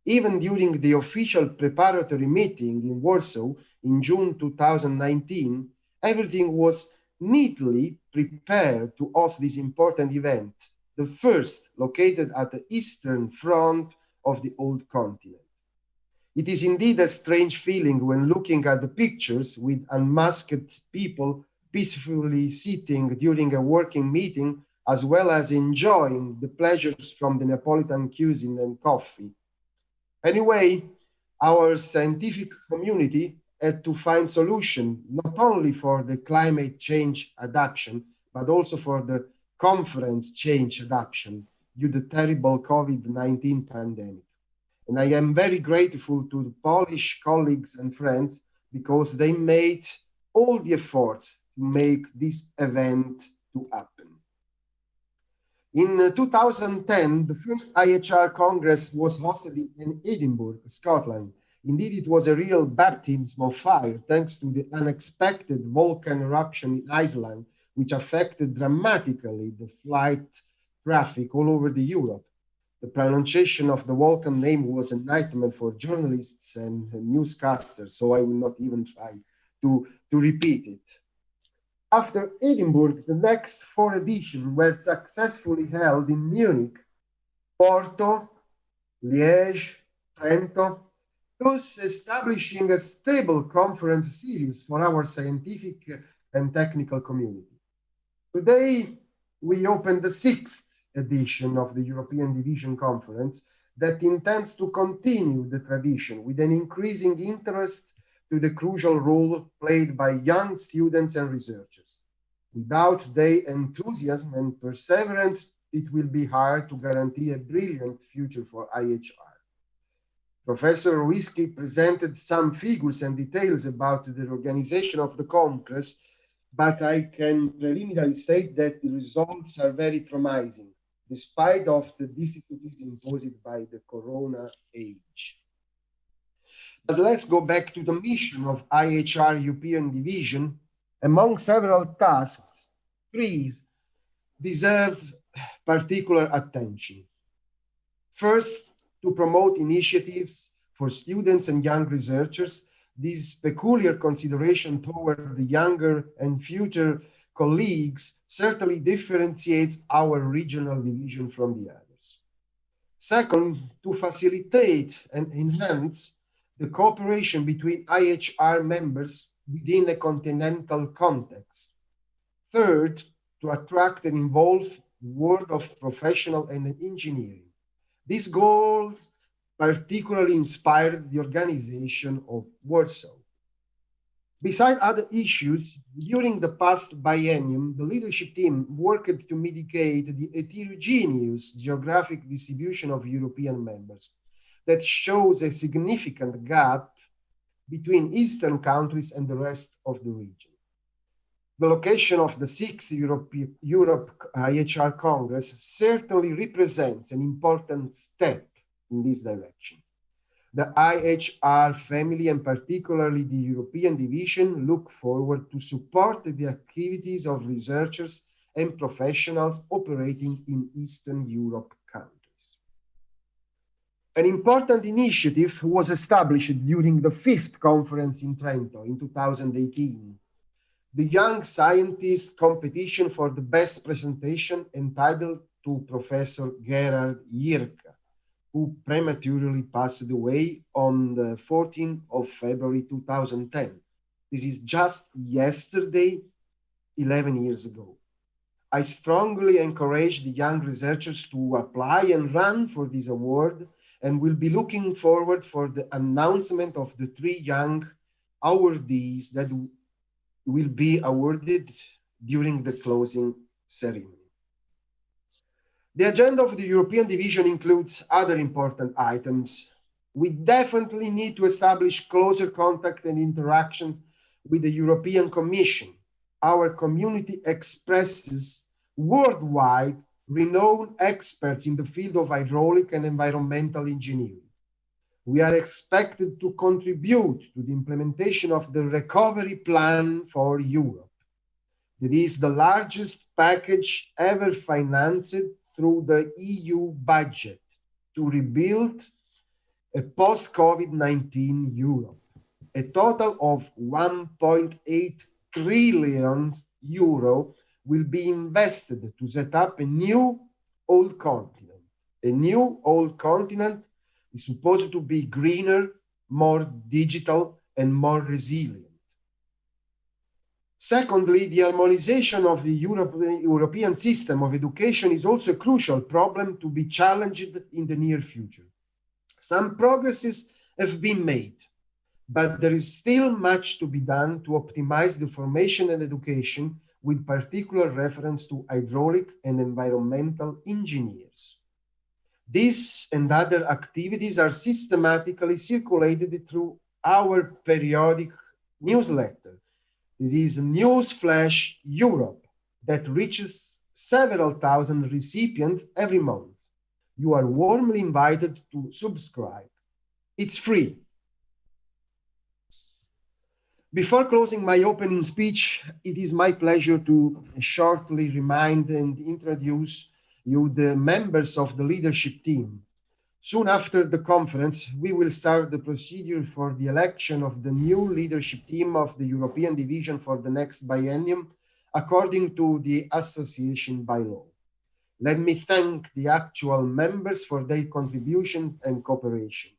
Even during the official preparatory meeting in Warsaw in June 2019, everything was neatly prepared to host this important event, the first located at the eastern front of the old continent. It is indeed a strange feeling when looking at the pictures with unmasked people peacefully sitting during a working meeting, as well as enjoying the pleasures from the Neapolitan cuisine and coffee. Anyway, our scientific community had to find solutions not only for the climate change adaptation, but also for the conference change adaptation due to the terrible COVID-19 pandemic. And I am very grateful to the Polish colleagues and friends because they made all the efforts to make this event to happen. In 2010, the first IHR Congress was hosted in Edinburgh, Scotland. Indeed, it was a real baptism of fire thanks to the unexpected volcano eruption in Iceland, which affected dramatically the flight traffic all over Europe. The pronunciation of the volcano name was a nightmare for journalists and newscasters, so I will not even try to repeat it. After Edinburgh, the next 4 editions were successfully held in Munich, Porto, Liège, Trento, thus establishing a stable conference series for our scientific and technical community. Today, we open the 6th edition of the European Division Conference that intends to continue the tradition with an increasing interest to the crucial role played by young students and researchers. Without their enthusiasm and perseverance, it will be hard to guarantee a brilliant future for IHR. Professor Ravinsky presented some figures and details about the organization of the Congress, but I can preliminarily state that the results are very promising, despite of the difficulties imposed by the Corona age. But let's go back to the mission of IHR European Division. Among several tasks, 3 deserve particular attention. First, to promote initiatives for students and young researchers. This peculiar consideration toward the younger and future colleagues certainly differentiates our regional division from the others. Second, to facilitate and enhance the cooperation between IHR members within a continental context. Third, to attract and involve the world of professional and engineering. These goals particularly inspired the organization of Warsaw. Beside other issues, during the past biennium, the leadership team worked to mitigate the heterogeneous geographic distribution of European members that shows a significant gap between Eastern countries and the rest of the region. The location of the 6th Europe IHR Congress certainly represents an important step in this direction. The IHR family, and particularly the European Division, look forward to support the activities of researchers and professionals operating in Eastern Europe countries. An important initiative was established during the 5th conference in Trento in 2018. The Young Scientist competition for the best presentation, entitled to Professor Gerhard Jirka, who prematurely passed away on the 14th of February 2010. This is just yesterday, 11 years ago. I strongly encourage the young researchers to apply and run for this award, and will be looking forward for the announcement of the 3 young awardees that will be awarded during the closing ceremony. The agenda of the European Division includes other important items. We definitely need to establish closer contact and interactions with the European Commission. Our community expresses worldwide renowned experts in the field of hydraulic and environmental engineering. We are expected to contribute to the implementation of the recovery plan for Europe. It is the largest package ever financed through the EU budget to rebuild a post-COVID-19 Europe. A total of 1.8 trillion euro will be invested to set up a new old continent. A new old continent is supposed to be greener, more digital, and more resilient. Secondly, the harmonization of the European system of education is also a crucial problem to be challenged in the near future. Some progresses have been made, but there is still much to be done to optimize the formation and education, with particular reference to hydraulic and environmental engineers. These and other activities are systematically circulated through our periodic newsletter. This is Newsflash Europe, that reaches several thousand recipients every month. You are warmly invited to subscribe. It's free. Before closing my opening speech, it is my pleasure to shortly remind and introduce you the members of the leadership team. Soon after the conference, we will start the procedure for the election of the new leadership team of the European Division for the next biennium, according to the association bylaw. Let me thank the actual members for their contributions and cooperation.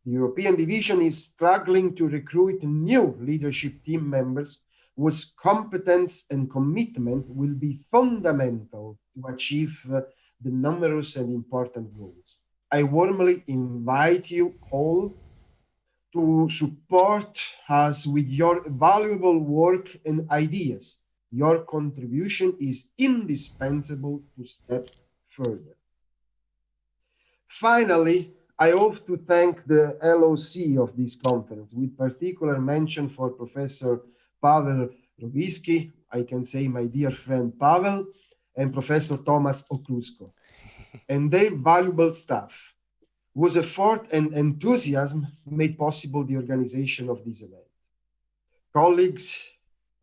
The European Division is struggling to recruit new leadership team members whose competence and commitment will be fundamental to achieve the numerous and important goals. I warmly invite you all to support us with your valuable work and ideas. Your contribution is indispensable to step further. Finally, I hope to thank the LOC of this conference, with particular mention for Professor Pavel Ravinsky, I can say my dear friend Pavel, and Professor Thomas Okrusko, and their valuable staff, whose effort and enthusiasm made possible the organization of this event. Colleagues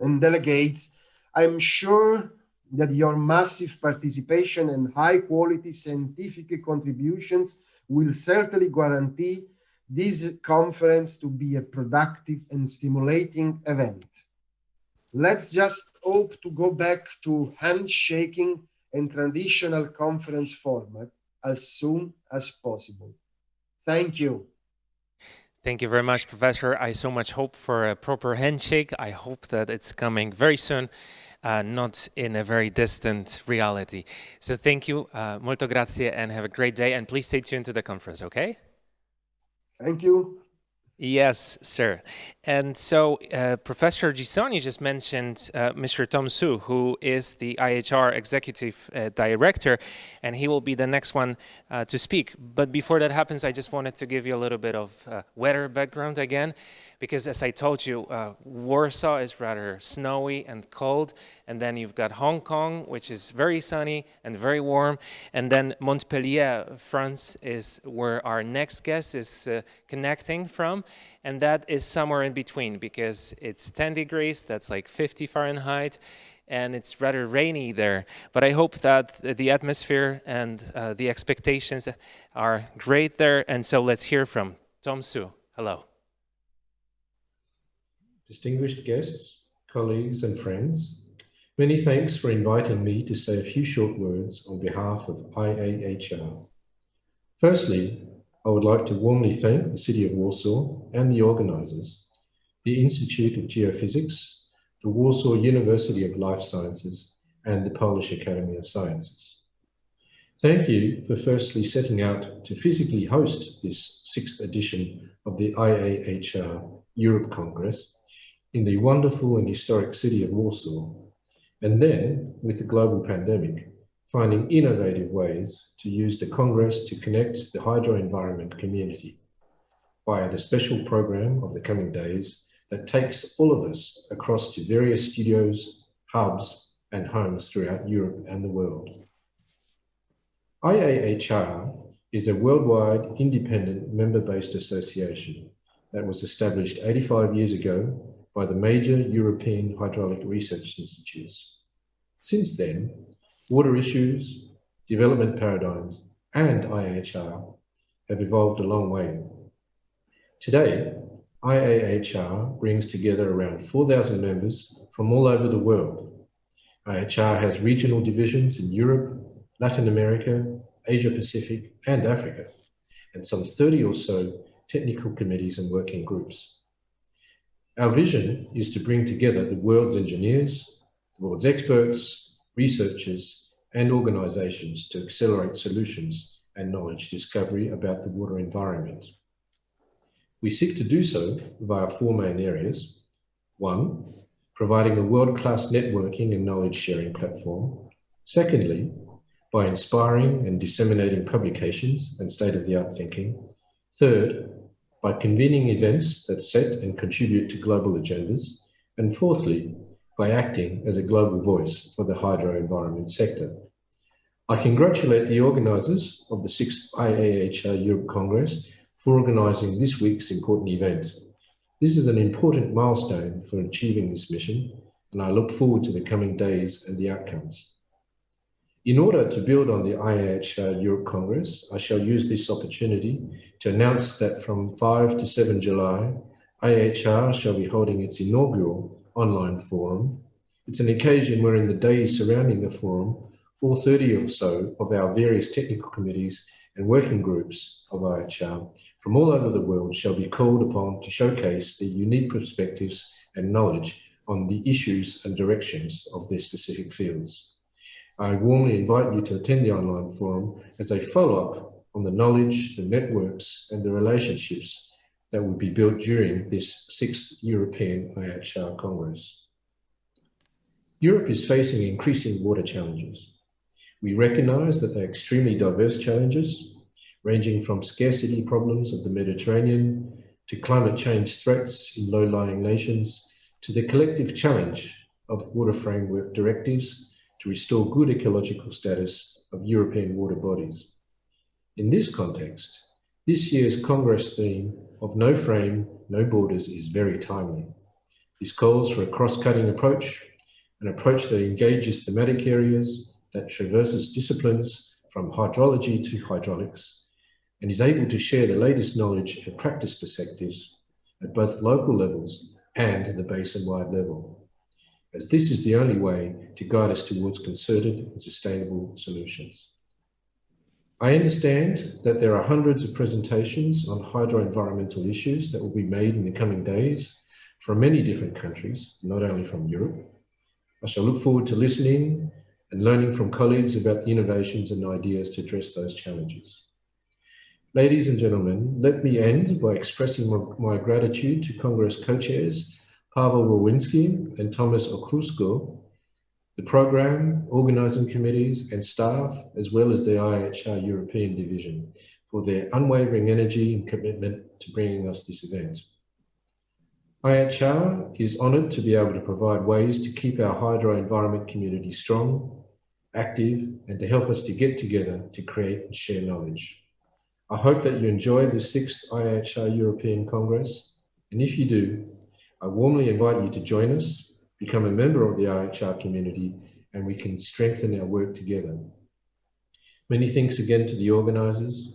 and delegates, I'm sure that your massive participation and high-quality scientific contributions will certainly guarantee this conference to be a productive and stimulating event. Let's just hope to go back to handshaking and traditional conference format as soon as possible. Thank you. Thank you very much, Professor. I so much hope for a proper handshake. I hope that it's coming very soon, not in a very distant reality. So thank you, molto grazie, and have a great day. And please stay tuned to the conference, okay? Thank you. Yes, sir. And so Professor Gisoni just mentioned Mr. Tom Su, who is the IAHR Executive Director, and he will be the next one to speak. But before that happens, I just wanted to give you a little bit of weather background again, because as I told you, Warsaw is rather snowy and cold, and then you've got Hong Kong, which is very sunny and very warm, and then Montpellier, France, is where our next guest is connecting from, and that is somewhere in between, because it's 10 degrees, that's like 50 Fahrenheit, and it's rather rainy there. But I hope that the atmosphere and the expectations are great there, and so let's hear from Tom Su. Hello. Distinguished guests, colleagues and friends, many thanks for inviting me to say a few short words on behalf of IAHR. Firstly, I would like to warmly thank the City of Warsaw and the organisers, the Institute of Geophysics, the Warsaw University of Life Sciences, and the Polish Academy of Sciences. Thank you for firstly setting out to physically host this 6th edition of the IAHR Europe Congress in the wonderful and historic city of Warsaw, and then, with the global pandemic, finding innovative ways to use the Congress to connect the hydro environment community via the special program of the coming days that takes all of us across to various studios, hubs, and homes throughout Europe and the world. IAHR is a worldwide independent member-based association that was established 85 years ago by the major European hydraulic research institutes. Since then, water issues, development paradigms, and IAHR have evolved a long way. Today, IAHR brings together around 4,000 members from all over the world. IAHR has regional divisions in Europe, Latin America, Asia Pacific, and Africa, and some 30 or so technical committees and working groups. Our vision is to bring together the world's engineers, the world's experts, researchers, and organizations to accelerate solutions and knowledge discovery about the water environment. We seek to do so via 4 main areas. 1, providing a world-class networking and knowledge sharing platform. Secondly, by inspiring and disseminating publications and state-of-the-art thinking. Third, by convening events that set and contribute to global agendas. And fourthly, by acting as a global voice for the hydro environment sector. I congratulate the organisers of the 6th IAHR Europe Congress for organising this week's important event. This is an important milestone for achieving this mission, and I look forward to the coming days and the outcomes. In order to build on the IAHR Europe Congress, I shall use this opportunity to announce that from 5 to 7 July, IAHR shall be holding its inaugural online forum. It's an occasion where in the days surrounding the forum, all 30 or so of our various technical committees and working groups of IAHR from all over the world shall be called upon to showcase their unique perspectives and knowledge on the issues and directions of their specific fields. I warmly invite you to attend the online forum as a follow-up on the knowledge, the networks, and the relationships that will be built during this 6th European IAHR Congress. Europe is facing increasing water challenges. We recognise that they're extremely diverse challenges, ranging from scarcity problems of the Mediterranean to climate change threats in low-lying nations to the collective challenge of water framework directives to restore good ecological status of European water bodies. In this context, this year's Congress theme of No Frame, No Borders is very timely. This calls for a cross-cutting approach, an approach that engages thematic areas, that traverses disciplines from hydrology to hydraulics, and is able to share the latest knowledge and practice perspectives at both local levels and the basin-wide level, as this is the only way to guide us towards concerted and sustainable solutions. I understand that there are hundreds of presentations on hydro-environmental issues that will be made in the coming days from many different countries, not only from Europe. I shall look forward to listening and learning from colleagues about the innovations and ideas to address those challenges. Ladies and gentlemen, let me end by expressing my gratitude to Congress co-chairs Pavo Ravinsky and Thomas Okrusko, the program, organising committees and staff, as well as the IAHR European Division, for their unwavering energy and commitment to bringing us this event. IAHR is honoured to be able to provide ways to keep our hydro environment community strong, active, and to help us to get together to create and share knowledge. I hope that you enjoy the 6th IAHR European Congress, and if you do, I warmly invite you to join us, become a member of the IAHR community, and we can strengthen our work together. Many thanks again to the organisers.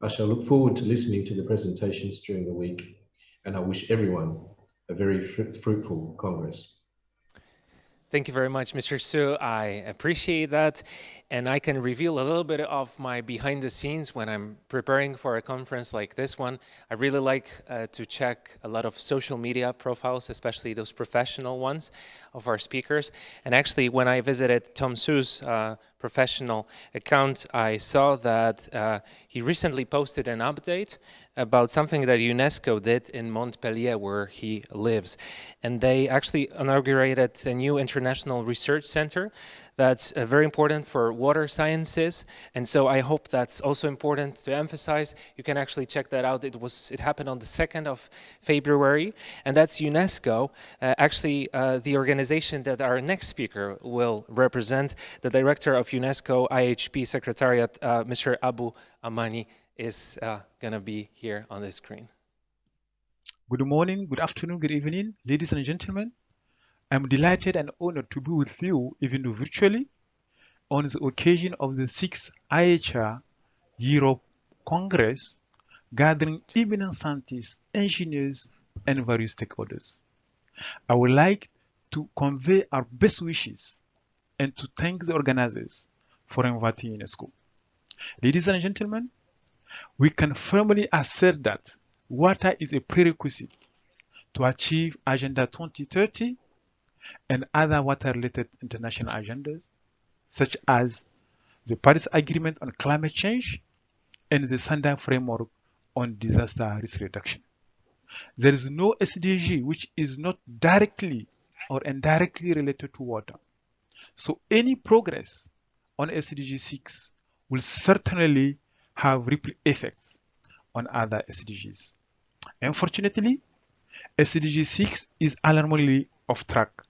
I shall look forward to listening to the presentations during the week, and I wish everyone a very fruitful Congress. Thank you very much, Mr. Su. I appreciate that. And I can reveal a little bit of my behind the scenes when I'm preparing for a conference like this one. I really like to check a lot of social media profiles, especially those professional ones of our speakers. And actually, when I visited Tom Su's professional account, I saw that he recently posted an update about something that Unesco did in Montpellier, where he lives. And they actually inaugurated a new international research center that's very important for water sciences. And so I hope that's also important to emphasize. You can actually check that out. It happened on the 2nd of February, and that's Unesco, the organization that our next speaker will represent. The director of Unesco IHP Secretariat, Mr. Abu Amani, is going to be here on the screen. Good morning, good afternoon, good evening, ladies and gentlemen. I'm delighted and honored to be with you, even though virtually, on the occasion of the 6th IAHR Europe Congress, gathering eminent scientists, engineers, and various stakeholders. I would like to convey our best wishes and to thank the organizers for inviting Unesco. Ladies and gentlemen, we can firmly assert that water is a prerequisite to achieve Agenda 2030 and other water-related international agendas, such as the Paris Agreement on Climate Change and the Sendai Framework on Disaster Risk Reduction. There is no SDG which is not directly or indirectly related to water. So any progress on SDG 6 will certainly have ripple effects on other SDGs. Unfortunately, SDG 6 is alarmingly off track,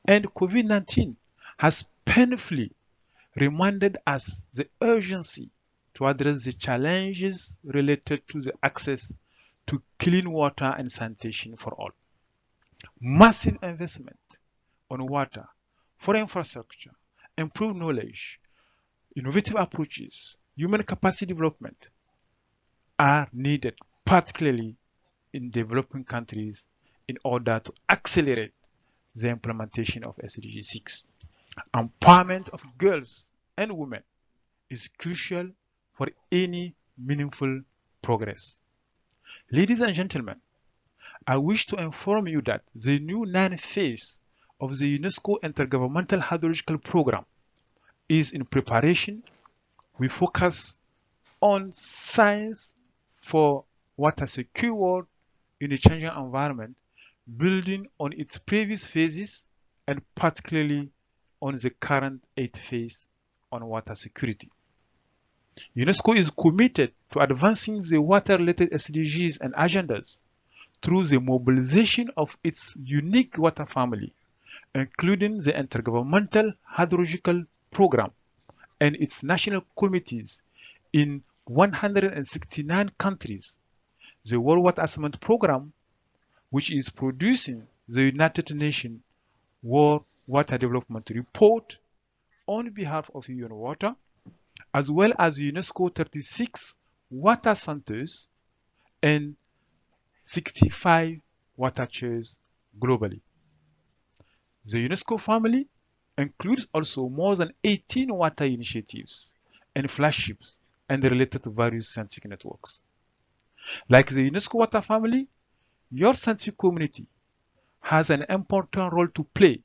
And COVID-19 has painfully reminded us the urgency to address the challenges related to the access to clean water and sanitation for all. Massive investment on water for infrastructure, improved knowledge, innovative approaches, human capacity development are needed, particularly in developing countries, in order to accelerate the implementation of SDG 6. Empowerment of girls and women is crucial for any meaningful progress. Ladies and gentlemen, I wish to inform you that the new 9th phase of the UNESCO Intergovernmental Hydrological Program is in preparation. We focus on science for water secure in a changing environment, building on its previous phases and particularly on the current 8th phase on water security. UNESCO is committed to advancing the water-related SDGs and agendas through the mobilization of its unique water family, including the Intergovernmental Hydrological Program and its national committees in 169 countries, the World Water Assessment Program, which is producing the United Nations World Water Development Report on behalf of UN Water, as well as UNESCO 36 water centers and 65 water chairs globally. The UNESCO family includes also more than 18 water initiatives and flagships and related to various scientific networks. Like the UNESCO water family, your scientific community has an important role to play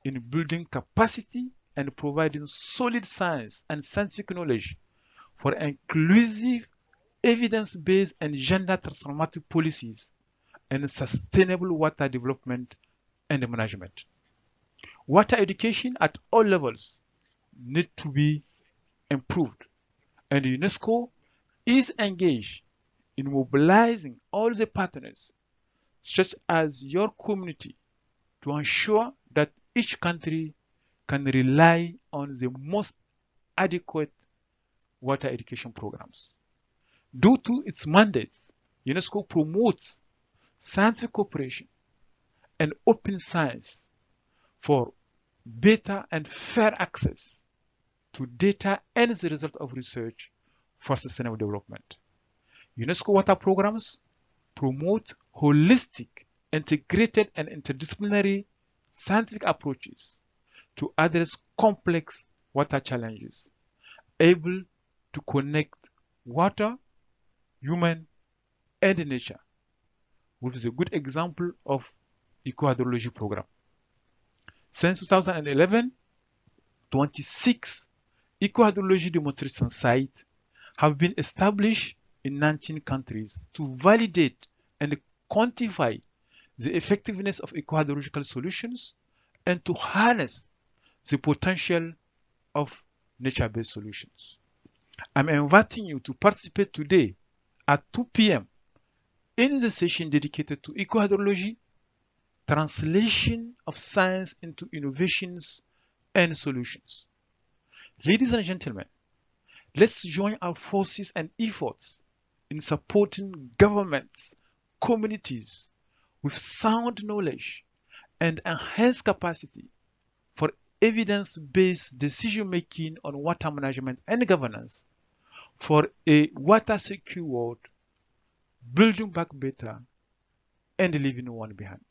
in building capacity and providing solid science and scientific knowledge for inclusive, evidence-based and gender transformative policies and sustainable water development and management. Water education at all levels need to be improved, and UNESCO is engaged in mobilizing all the partners, such as your community, to ensure that each country can rely on the most adequate water education programs. Due to its mandates, UNESCO promotes scientific cooperation and open science for better and fair access to data and the result of research for sustainable development. UNESCO water programs promote holistic, integrated, and interdisciplinary scientific approaches to address complex water challenges, able to connect water, human, and nature, with the good example of Eco-Hydrology program. Since 2011, 26 Eco-Hydrology demonstration sites have been established in 19 countries to validate and quantify the effectiveness of eco-hydrological solutions and to harness the potential of nature-based solutions. I'm inviting you to participate today at 2 p.m. in the session dedicated to eco-hydrology, translation of science into innovations and solutions. Ladies and gentlemen, let's join our forces and efforts in supporting governments, communities with sound knowledge and enhanced capacity for evidence-based decision-making on water management and governance for a water-secure world, building back better, and leaving one behind.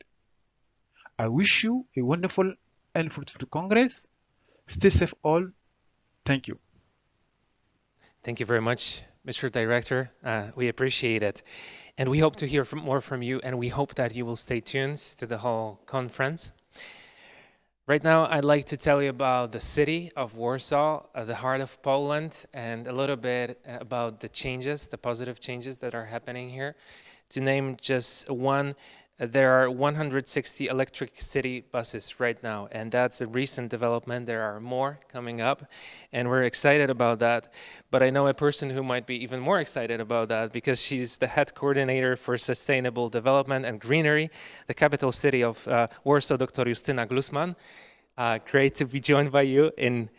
I wish you a wonderful and fruitful Congress. Stay safe all. Thank you. Thank you very much, Mr. Director. We appreciate it. And we hope to hear more from you, and we hope that you will stay tuned to the whole conference. Right now, I'd like to tell you about the city of Warsaw, the heart of Poland, and a little bit about the changes, the positive changes that are happening here. To name just one, There are 160 electric city buses right now, and that's a recent development. There are more coming up, and we're excited about that. But I know a person who might be even more excited about that because she's the head coordinator for sustainable development and greenery, the capital city of Warsaw, Dr. Justyna Glusman. Great to be joined by you in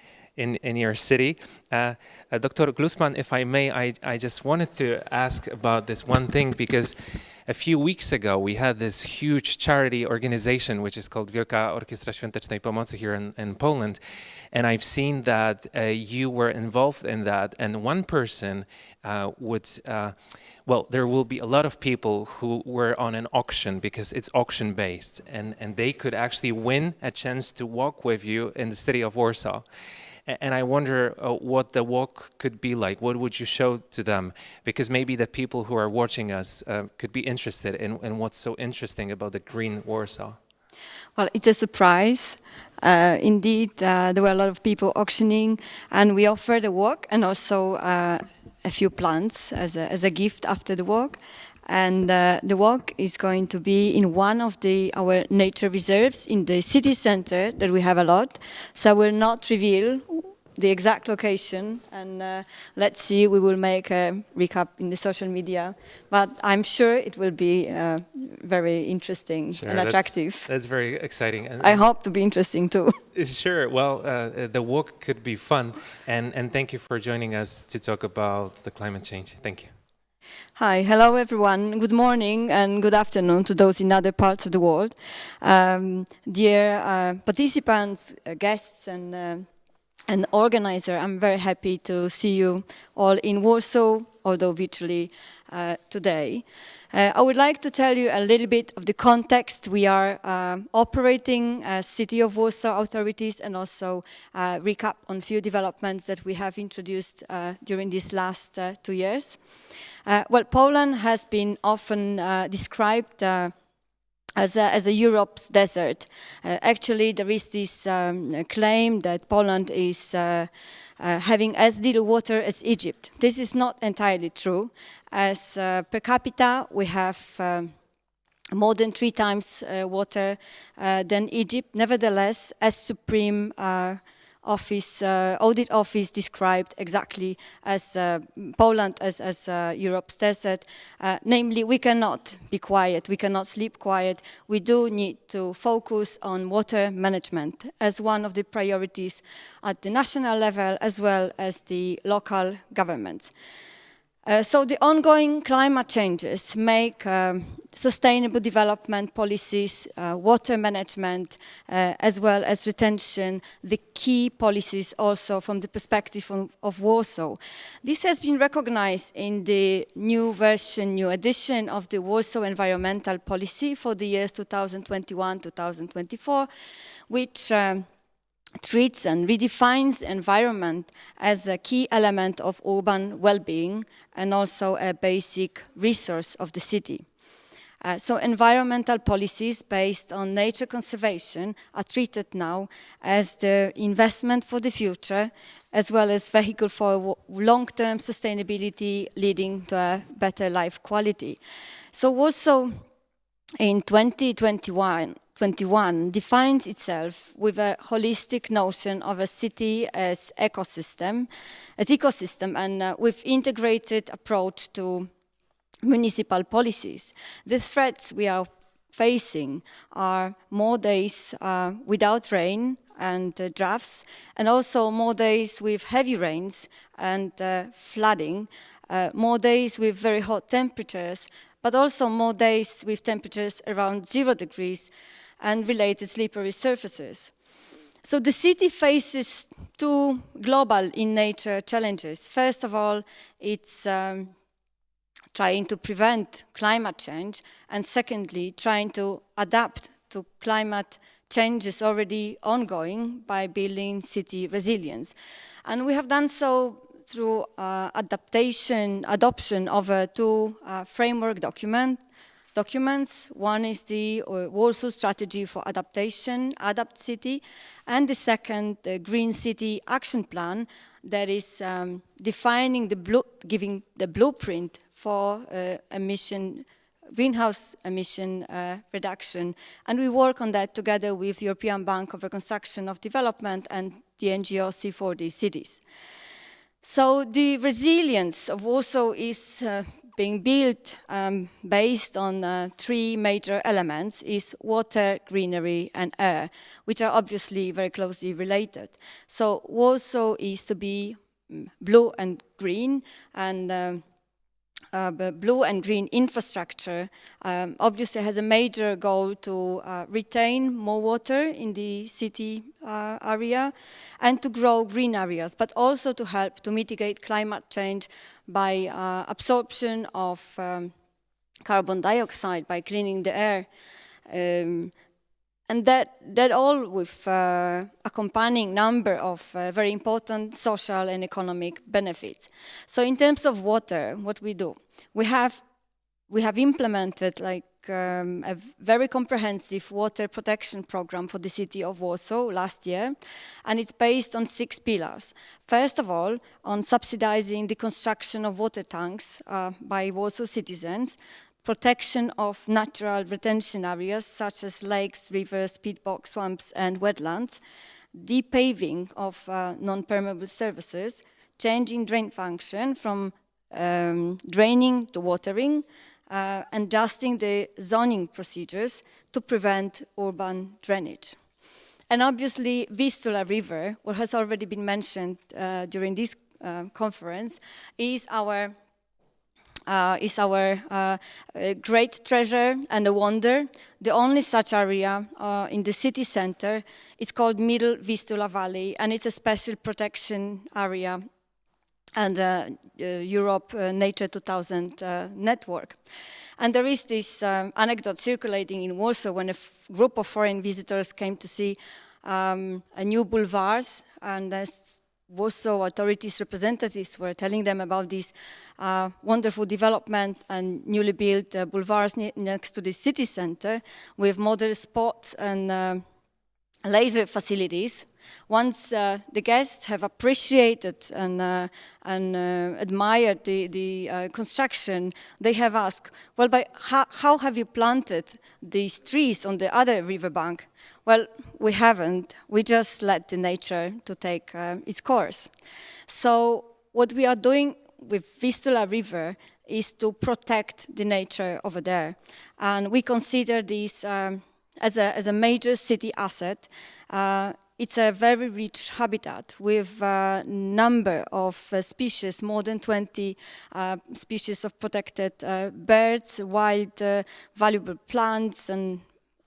your city. Dr. Glusman, if I may, I just wanted to ask about this one thing, because a few weeks ago we had this huge charity organization which is called Wielka Orkiestra Świątecznej Pomocy here in Poland, and I've seen that you were involved in that, and one person well, there will be a lot of people who were on an auction because it's auction based, and they could actually win a chance to walk with you in the city of Warsaw. And I wonder what the walk could be like. What would you show to them? Because maybe the people who are watching us could be interested in what's so interesting about the green Warsaw. Well, it's a surprise. Indeed, there were a lot of people auctioning, and we offered a walk and also a few plants as a gift after the walk. And the walk is going to be in one of our nature reserves in the city center that we have a lot. So I will not reveal the exact location, and let's see, we will make a recap in the social media. But I'm sure it will be very interesting and attractive. That's very exciting. And I hope to be interesting too. Sure. Well, the walk could be fun. And thank you for joining us to talk about the climate change. Thank you. Hi, hello everyone. Good morning and good afternoon to those in other parts of the world. Dear participants, guests, and organizer, I'm very happy to see you all in Warsaw, although virtually today. I would like to tell you a little bit of the context we are operating as City of Warsaw authorities, and also recap on a few developments that we have introduced during these last 2 years. Well, Poland has been often described as a Europe's desert. Actually, there is this claim that Poland is having as little water as Egypt. This is not entirely true, as per capita we have more than 3 times water than Egypt. Nevertheless, as Supreme Audit Office described exactly as Poland as Europe's desert. Namely, we cannot be quiet, we cannot sleep quiet. We do need to focus on water management as one of the priorities at the national level as well as the local governments. So the ongoing climate changes make sustainable development policies, water management, as well as retention, the key policies also from the perspective of Warsaw. This has been recognized in the new edition of the Warsaw Environmental Policy for the years 2021-2024, which treats and redefines environment as a key element of urban well-being and also a basic resource of the city. So environmental policies based on nature conservation are treated now as the investment for the future, as well as vehicle for long-term sustainability leading to a better life quality. So also in 2021 defines itself with a holistic notion of a city as ecosystem, and with integrated approach to municipal policies. The threats we are facing are more days without rain and droughts, and also more days with heavy rains and flooding, more days with very hot temperatures, but also more days with temperatures around 0 degrees and related slippery surfaces. So the city faces 2 global in nature challenges. First of all, it's trying to prevent climate change, and secondly, trying to adapt to climate changes already ongoing by building city resilience. And we have done so through adoption of 2 framework documents. One is the Warsaw Strategy for Adaptation, Adapt City, and the second, the Green City Action Plan, that is defining giving the blueprint for emission greenhouse emission reduction. And we work on that together with the European Bank for Reconstruction of Development and the NGO C4D Cities. So the resilience of Warsaw is being built based on three major elements: is water, greenery, and air, which are obviously very closely related. So Warsaw is to be blue and green, and blue and green infrastructure obviously has a major goal to retain more water in the city area and to grow green areas, but also to help to mitigate climate change by absorption of carbon dioxide, by cleaning the air. And that all with accompanying number of very important social and economic benefits. So in terms of water, what we do, we have implemented like a very comprehensive water protection program for the city of Warsaw last year, and it's based on 6 pillars. First of all, on subsidizing the construction of water tanks by Warsaw citizens, protection of natural retention areas such as lakes, rivers, peat bogs, swamps, and wetlands, depaving of non-permeable surfaces, changing drain function from draining to watering, adjusting the zoning procedures to prevent urban drainage. And obviously, Vistora River, what has already been mentioned during this conference, is our great treasure and a wonder. The only such area in the city center. It's called Middle Vistula Valley, and it's a special protection area and Europe Nature 2000 network. And there is this anecdote circulating in Warsaw when a group of foreign visitors came to see a new boulevards, and Warsaw authorities representatives were telling them about this wonderful development and newly built boulevards next to the city center with modern sports and leisure facilities. Once the guests have appreciated and admired the construction, they have asked, well, how have you planted these trees on the other riverbank? Well, we haven't. We just let the nature to take its course. So what we are doing with Vistula River is to protect the nature over there. And we consider this as a major city asset. It's a very rich habitat with a number of species, more than 20 species of protected birds, wild valuable plants, and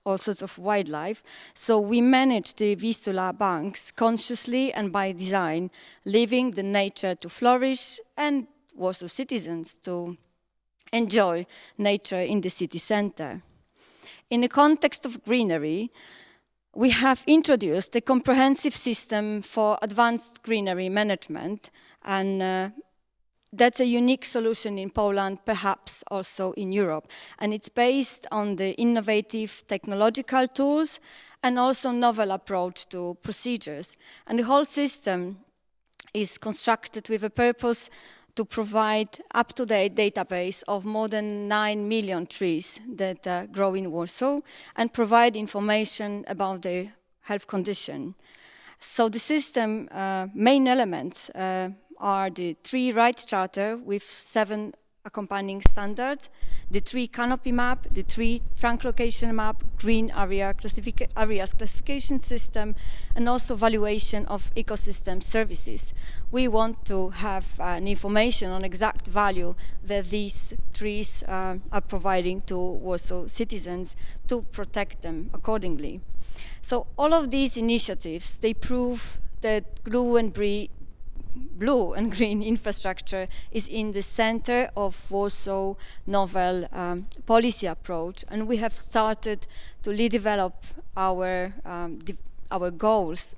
all sorts of wildlife. So we manage the Vistula banks consciously and by design, leaving the nature to flourish and Warsaw citizens to enjoy nature in the city center. In the context of greenery, we have introduced a comprehensive system for advanced greenery management, and that's a unique solution in Poland, perhaps also in Europe. And it's based on the innovative technological tools and also novel approach to procedures. And the whole system is constructed with a purpose to provide up-to-date database of more than 9 million trees that grow in Warsaw and provide information about their health condition. So the system main elements are the tree rights charter with 7 accompanying standards, the tree canopy map, the tree trunk location map, green areas classification system, and also valuation of ecosystem services. We want to have an information on exact value that these trees are providing to Warsaw citizens to protect them accordingly. So all of these initiatives, they prove that blue and green infrastructure is in the center of Warsaw novel policy approach, and we have started to redevelop our goals.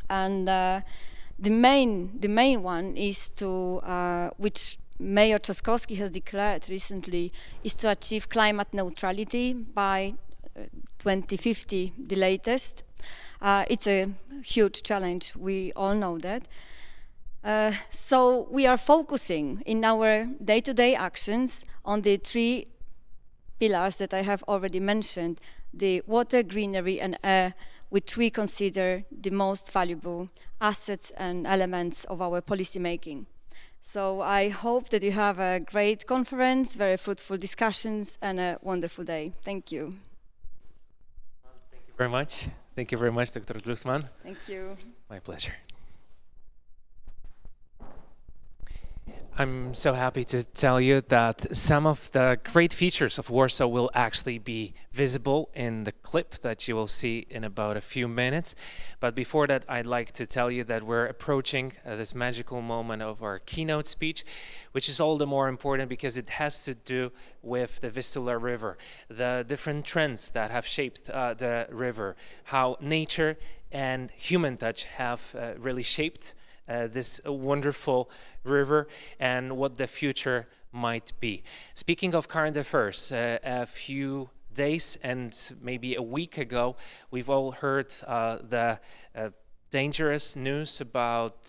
And the main one is to, which Mayor Trzaskowski has declared recently, is to achieve climate neutrality by 2050, the latest. It's a huge challenge, we all know that. So we are focusing in our day-to-day actions on the 3 pillars that I have already mentioned, the water, greenery, and air, which we consider the most valuable assets and elements of our policy making. So I hope that you have a great conference, very fruitful discussions, and a wonderful day. Thank you. Thank you very much. Thank you very much, Dr. Glusman. Thank you. My pleasure. I'm so happy to tell you that some of the great features of Warsaw will actually be visible in the clip that you will see in about a few minutes. But before that, I'd like to tell you that we're approaching this magical moment of our keynote speech, which is all the more important because it has to do with the Vistula River, the different trends that have shaped the river, how nature and human touch have really shaped this wonderful river and what the future might be. Speaking of current affairs, a few days and maybe a week ago, we've all heard the dangerous news about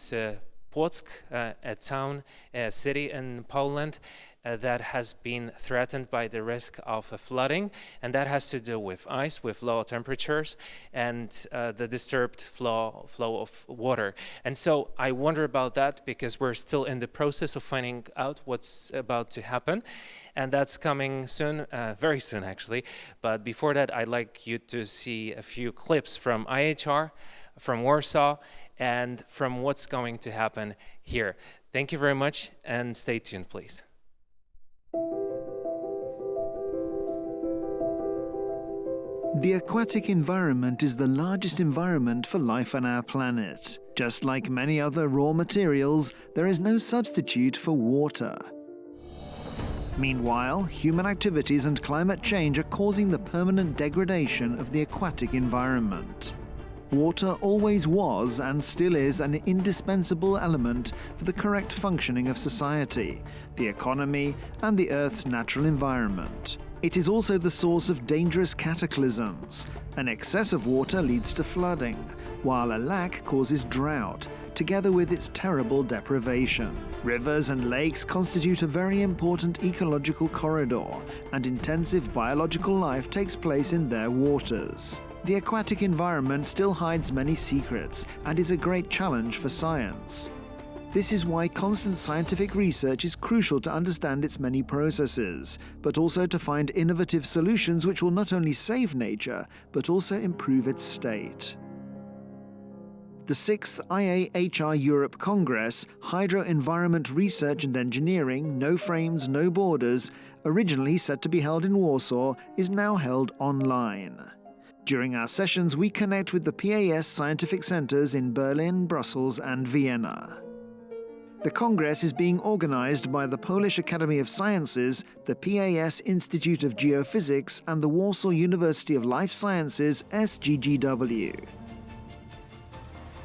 Płock, a town, a city in Poland that has been threatened by the risk of a flooding, and that has to do with ice, with low temperatures, and the disturbed flow of water. And so I wonder about that because we're still in the process of finding out what's about to happen, and that's coming soon, very soon actually. But before that, I'd like you to see a few clips from IAHR, from Warsaw, and from what's going to happen here. Thank you very much, and stay tuned, please. The aquatic environment is the largest environment for life on our planet. Just like many other raw materials, there is no substitute for water. Meanwhile, human activities and climate change are causing the permanent degradation of the aquatic environment. Water always was and still is an indispensable element for the correct functioning of society, the economy, and the Earth's natural environment. It is also the source of dangerous cataclysms. An excess of water leads to flooding, while a lack causes drought, together with its terrible deprivation. Rivers and lakes constitute a very important ecological corridor, and intensive biological life takes place in their waters. The aquatic environment still hides many secrets and is a great challenge for science. This is why constant scientific research is crucial to understand its many processes, but also to find innovative solutions which will not only save nature, but also improve its state. The 6th IAHR Europe Congress, Hydro Environment Research and Engineering, No Frames, No Borders, originally set to be held in Warsaw, is now held online. During our sessions, we connect with the PAS scientific centers in Berlin, Brussels, and Vienna. The Congress is being organized by the Polish Academy of Sciences, the PAS Institute of Geophysics, and the Warsaw University of Life Sciences, SGGW.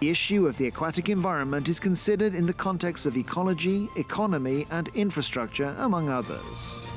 The issue of the aquatic environment is considered in the context of ecology, economy, and infrastructure, among others.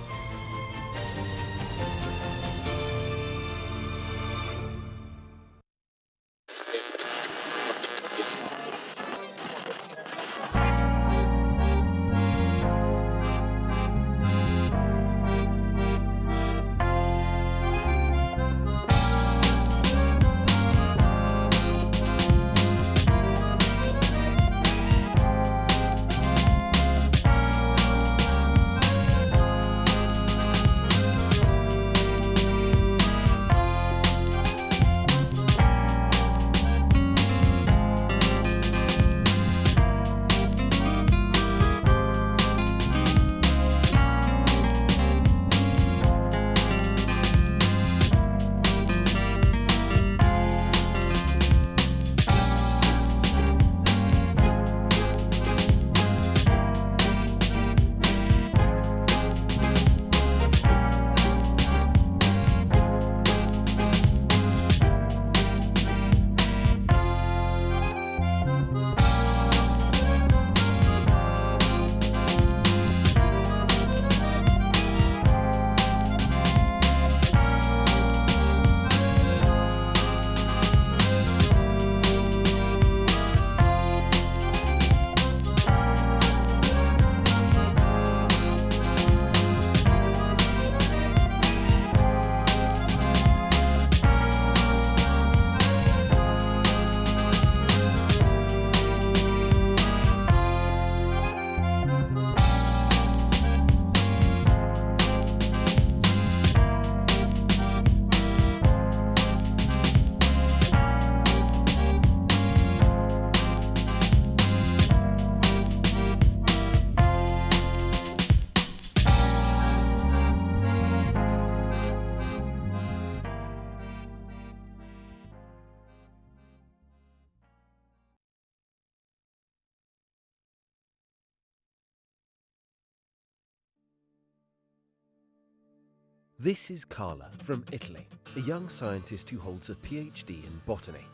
This is Carla from Italy, a young scientist who holds a PhD in botany.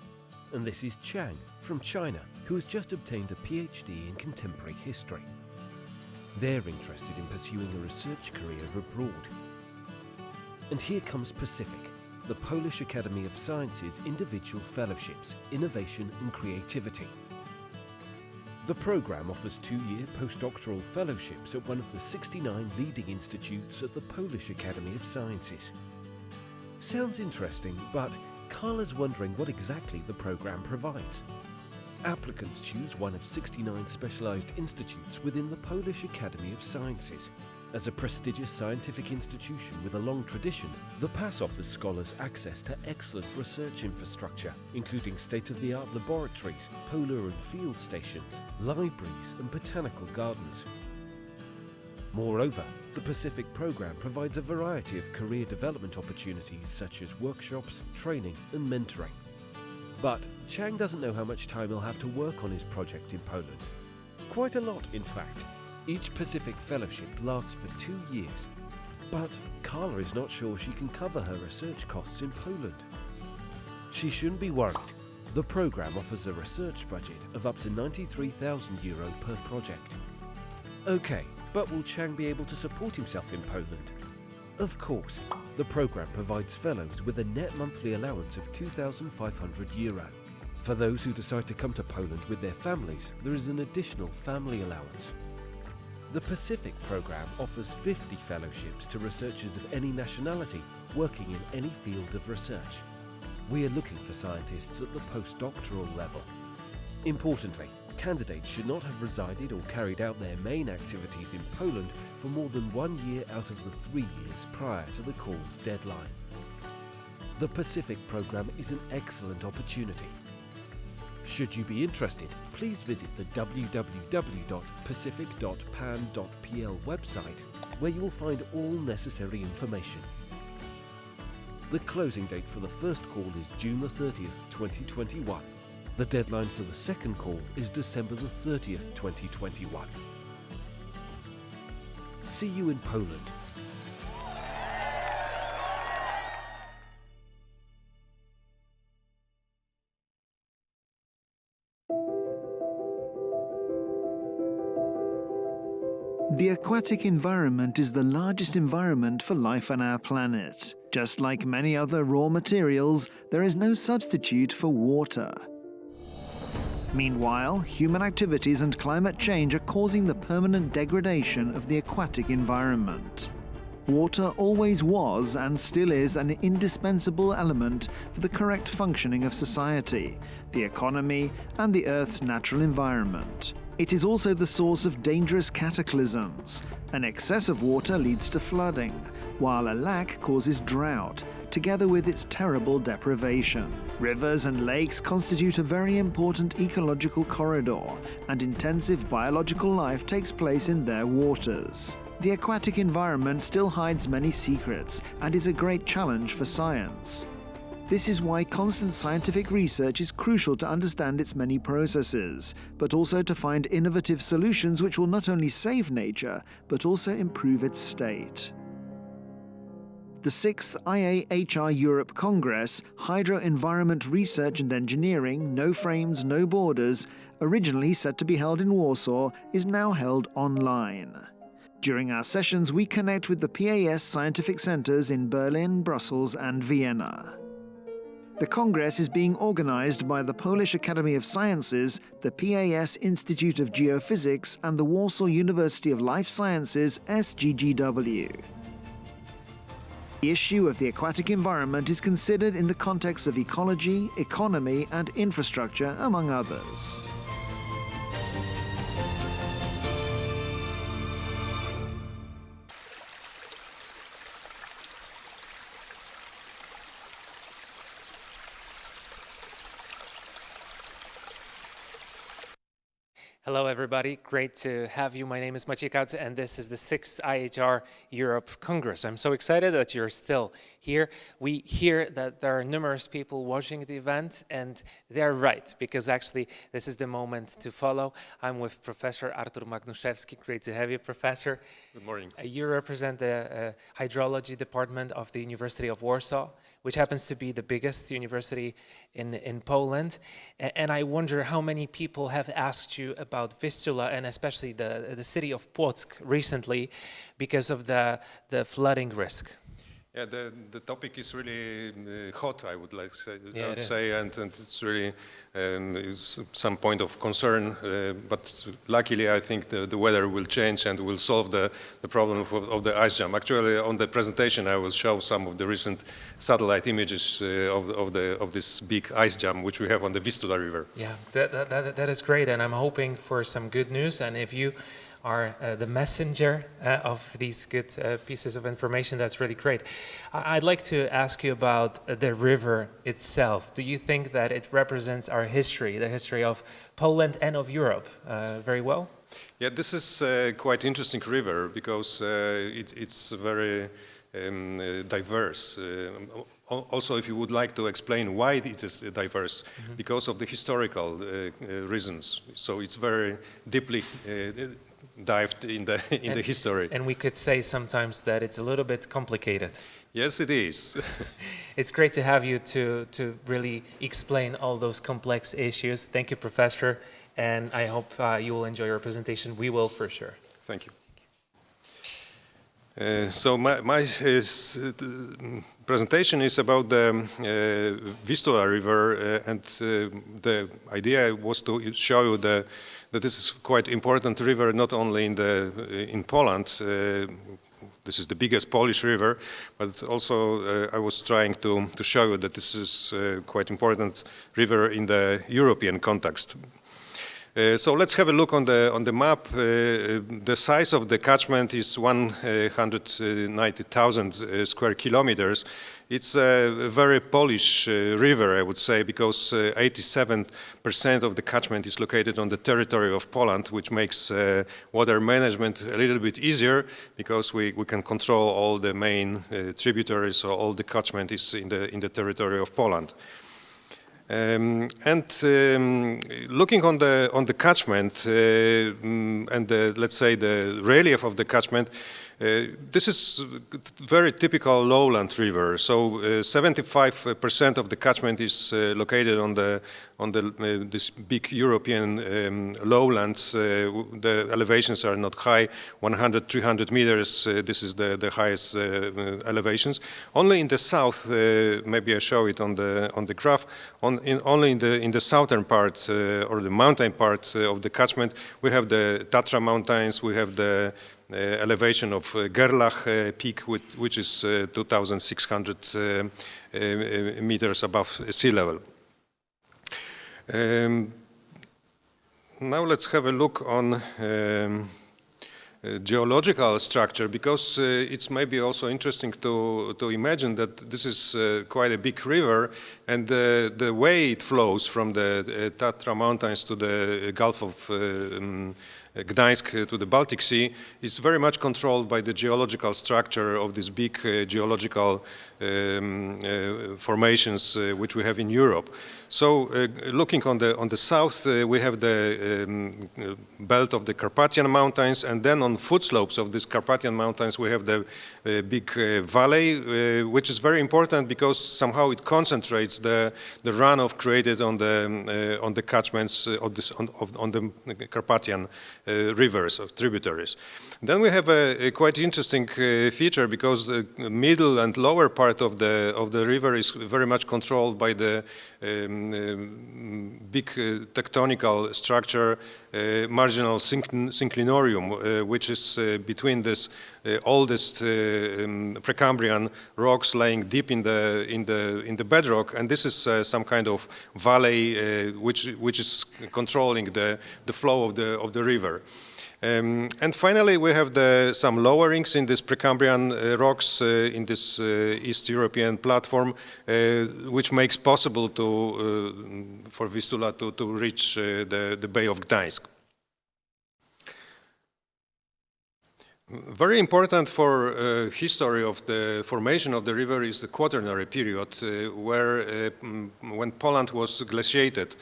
And this is Chang from China, who has just obtained a PhD in contemporary history. They're interested in pursuing a research career abroad. And here comes Pacific, the Polish Academy of Sciences Individual Fellowships, Innovation and Creativity. The program offers 2-year postdoctoral fellowships at one of the 69 leading institutes at the Polish Academy of Sciences. Sounds interesting, but Carla's wondering what exactly the program provides. Applicants choose one of 69 specialized institutes within the Polish Academy of Sciences. As a prestigious scientific institution with a long tradition, the PAS offers scholars access to excellent research infrastructure, including state-of-the-art laboratories, polar and field stations, libraries and botanical gardens. Moreover, the Pacific program provides a variety of career development opportunities such as workshops, training and mentoring. But Chang doesn't know how much time he'll have to work on his project in Poland. Quite a lot, in fact. Each Pacific Fellowship lasts for 2 years. But Carla is not sure she can cover her research costs in Poland. She shouldn't be worried. The program offers a research budget of up to €93,000 per project. Okay, but will Chang be able to support himself in Poland? Of course. The program provides fellows with a net monthly allowance of €2,500. For those who decide to come to Poland with their families, there is an additional family allowance. The Pacific program offers 50 fellowships to researchers of any nationality working in any field of research. We are looking for scientists at the postdoctoral level. Importantly, candidates should not have resided or carried out their main activities in Poland for more than 1 year out of the 3 years prior to the course deadline. The Pacific program is an excellent opportunity. Should you be interested, please visit the www.pacific.pan.pl website, where you will find all necessary information. The closing date for the first call is June the 30th, 2021. The deadline for the second call is December the 30th, 2021. See you in Poland. The aquatic environment is the largest environment for life on our planet. Just like many other raw materials, there is no substitute for water. Meanwhile, human activities and climate change are causing the permanent degradation of the aquatic environment. Water always was and still is an indispensable element for the correct functioning of society, the economy, and the Earth's natural environment. It is also the source of dangerous cataclysms. An excess of water leads to flooding, while a lack causes drought, together with its terrible deprivation. Rivers and lakes constitute a very important ecological corridor, and intensive biological life takes place in their waters. The aquatic environment still hides many secrets and is a great challenge for science. This is why constant scientific research is crucial to understand its many processes, but also to find innovative solutions which will not only save nature, but also improve its state. The 6th IAHR Europe Congress, Hydro Environment Research and Engineering, No Frames, No Borders, originally set to be held in Warsaw, is now held online. During our sessions, we connect with the PAS scientific centers in Berlin, Brussels, and Vienna. The Congress is being organized by the Polish Academy of Sciences, the PAS Institute of Geophysics, and the Warsaw University of Life Sciences, SGGW. The issue of the aquatic environment is considered in the context of ecology, economy, and infrastructure, among others. Hello, everybody. Great to have you. My name is Maciej Kautz, and this is the 6th IAHR Europe Congress. I'm so excited that you're still here. We hear that there are numerous people watching the event, and they're right, because actually this is the moment to follow. I'm with Professor Artur Magnuszewski. Great to have you, Professor. Good morning. You represent the Hydrology Department of the University of Warsaw, which happens to be the biggest university in Poland. And I wonder how many people have asked you about Vistula and especially the city of Płock recently because of the flooding risk. Yeah, the topic is really hot, I would like Yeah, to say, and it's really is some point of concern. But luckily, I think the weather will change and will solve the problem of the ice jam. Actually, on the presentation, I will show some of the recent satellite images of this big ice jam which we have on the Vistora River. Yeah, that is great, and I'm hoping for some good news. And if you are the messenger of these good pieces of information, that's really great. I'd like to ask you about the river itself. Do you think that it represents our history, the history of Poland and of Europe very well? Yeah, this is a quite interesting river because it's very diverse. Also, if you would like to explain why it is diverse, because of the historical reasons. So it's very deeply dived in the history. And we could say sometimes that it's a little bit complicated. Yes, it is. It's great to have you to really explain all those complex issues. Thank you, Professor, and I hope you will enjoy your presentation. We will for sure. Thank you. So my presentation is about the Vistora River, and the idea was to show you that this is quite important river, not only in Poland. This is the biggest Polish river, but also I was trying to show you that this is quite important river in the European context. So let's have a look on the map. The size of the catchment is 190,000 square kilometers. It's a very Polish river, I would say, because 87% of the catchment is located on the territory of Poland, which makes water management a little bit easier because we can control all the main tributaries, so all the catchment is in the territory of Poland. Looking on the catchment and let's say the relief of the catchment, this is very typical lowland river. So 75% of the catchment is located on this big European lowlands. The elevations are not high, 100, 300 meters. This is the highest elevations. Only in the south, maybe I show it on the graph. Only in the southern part or the mountain part of the catchment, we have the Tatra mountains. We have the elevation of Gerlach peak, which is 2,600 meters above sea level. Now let's have a look on geological structure, because it's maybe also interesting to imagine that this is quite a big river, and the way it flows from the Tatra mountains to the Gulf of Gdańsk to the Baltic Sea is very much controlled by the geological structure of these big geological formations which we have in Europe. So looking on the south, we have the belt of the Carpathian Mountains, and then on foot slopes of these Carpathian Mountains we have the big valley, which is very important because somehow it concentrates the runoff created on the catchments on the Carpathian rivers of tributaries. Then we have a quite interesting feature, because the middle and lower part of the river is very much controlled by the big tectonical structure, marginal synclinorium, which is between this oldest Precambrian rocks laying deep in the bedrock, and this is some kind of valley which is controlling the flow of the river. And finally, we have some lowerings in this Precambrian rocks in this East European platform, which makes possible for Vistula to reach the Bay of Gdańsk. Very important for history of the formation of the river is the Quaternary period, when Poland was glaciated.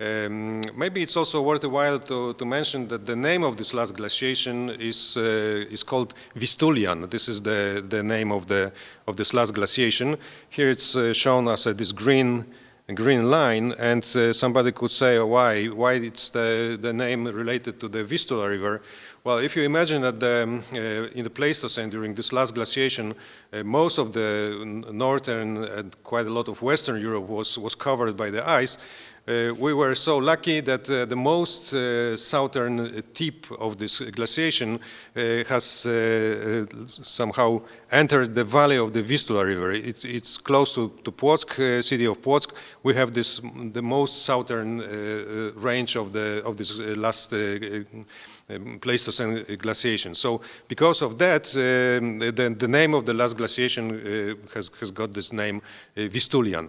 Maybe it's also worthwhile to mention that the name of this last glaciation is called Vistulian. This is the name of this last glaciation. Here it's shown as this green line, and somebody could say, why it's the name related to the Vistula River. Well, if you imagine that in the Pleistocene, during this last glaciation, most of the northern and quite a lot of Western Europe was covered by the ice. We were so lucky that the most southern tip of this glaciation has somehow entered the valley of the Vistula River. It's close to Płock, city of Płock. We have the most southern range of this last Pleistocene glaciation. So because of that, the name of the last glaciation has got this name Vistulian.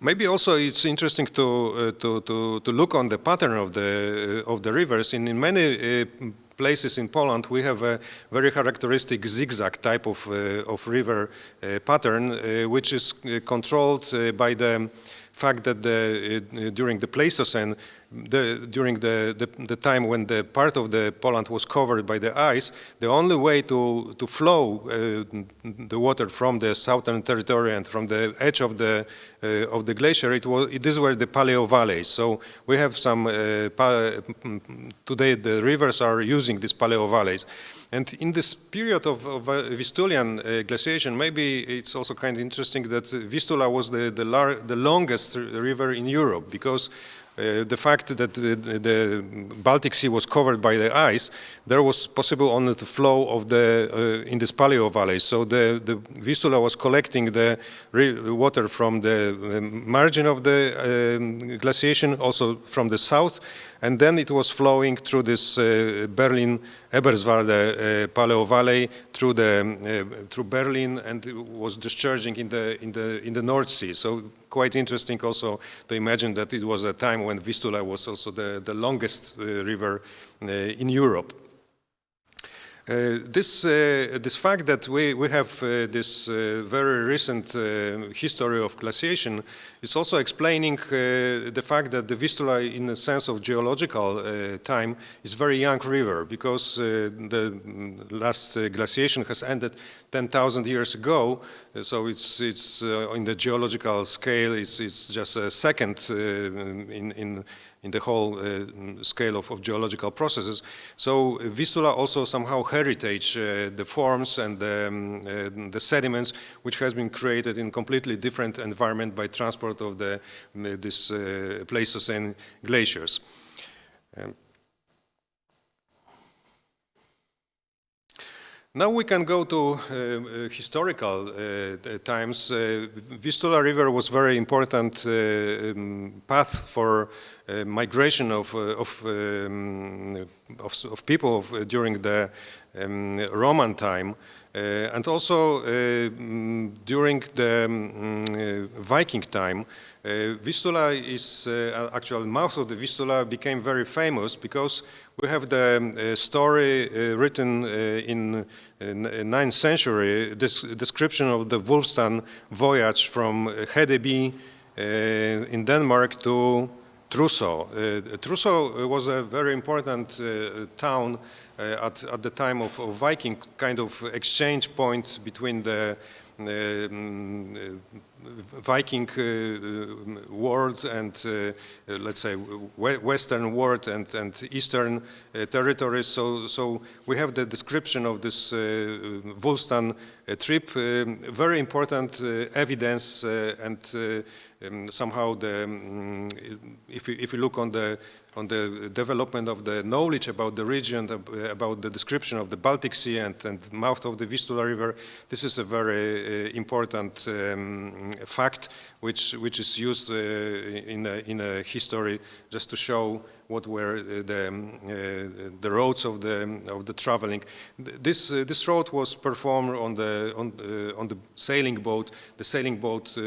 Maybe also it's interesting to look on the pattern of the rivers. In many places in Poland, we have a very characteristic zigzag type of river pattern, which is controlled by the fact that during the Pleistocene, during the time when the part of the Poland was covered by the ice, the only way to flow the water from the southern territory and from the edge of the glacier, these were the paleo valleys. So we have some today the rivers are using these paleo valleys. And in this period of Vistulian glaciation, maybe it's also kind of interesting that Vistula was the longest river in Europe, because the fact that the Baltic Sea was covered by the ice, there was possible only the flow of in this paleo valley. So the Vistula was collecting the water from the margin of the glaciation, also from the south, and then it was flowing through this Berlin-Eberswalde paleo valley through Berlin, and it was discharging in the North Sea. So quite interesting also to imagine that it was a time when Vistula was also the longest river in Europe. This fact that we have this very recent history of glaciation is also explaining the fact that the Vistula, in the sense of geological time, is a very young river, because the last glaciation has ended 10,000 years ago. So it's in the geological scale, it's just a second in the whole scale of geological processes. So Vistula also somehow heritage the forms and the sediments which has been created in completely different environment by transport of this Pleistocene glaciers. Now we can go to historical times. Vistula River was very important path for migration of people during the Roman time, and also during the Viking time. Vistula is actually mouth of the Vistula became very famous because we have the story written in 9th century, this description of the Wolfstan voyage from Hedeby in Denmark to Trousseau. Trousseau was a very important town at the time of Viking, kind of exchange point between the Viking world and let's say Western world and Eastern territories. So we have the description of this Wolfstan trip, very important evidence, and somehow if you look on the development of the knowledge about the region, about the description of the Baltic Sea and mouth of the Vistula River, this is a very important fact which is used in a history just to show what were the roads of the traveling. This road was performed on the sailing boat. The sailing boat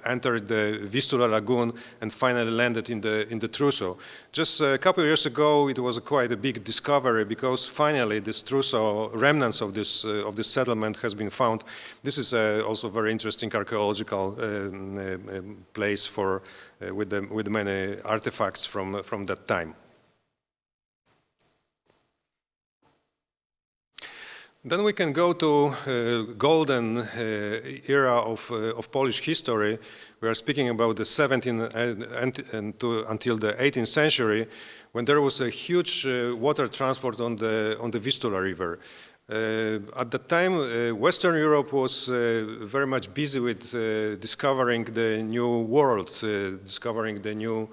entered the Vistula lagoon and finally landed in the Trousseau. Just a couple of years ago, it was quite a big discovery because finally this Trousseau, remnants of this settlement has been found. This is also a very interesting archaeological place with many artifacts from that time. Then we can go to golden era of Polish history. We are speaking about the 17th until the 18th century, when there was a huge water transport on the Vistula River. At that time, Western Europe was very much busy with discovering the new world, discovering the new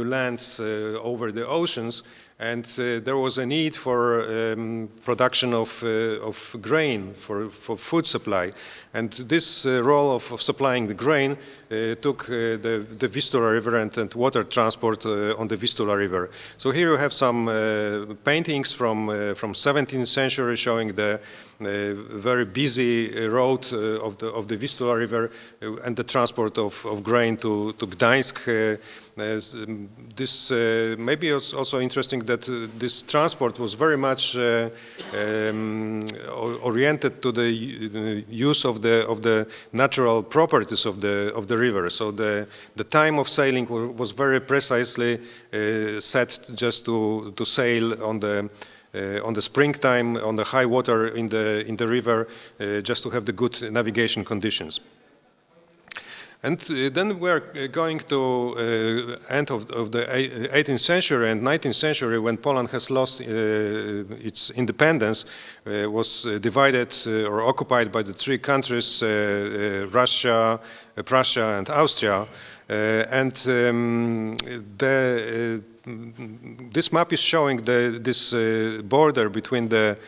lands over the oceans, and there was a need for production of grain for food supply. And this role of supplying the grain took the Vistora River and water transport on the Vistula River. So here you have some paintings from 17th century showing the very busy road of the Vistula River and the transport of grain to Gdańsk. This maybe it's also interesting that this transport was very much oriented to the use of the natural properties of the river. So the time of sailing was very precisely set just to sail on the springtime, on the high water in the river, just to have the good navigation conditions. And then we're going to end of the 18th century and 19th century, when Poland has lost its independence, was divided or occupied by the three countries, Russia, Prussia and Austria. This map is showing this border between the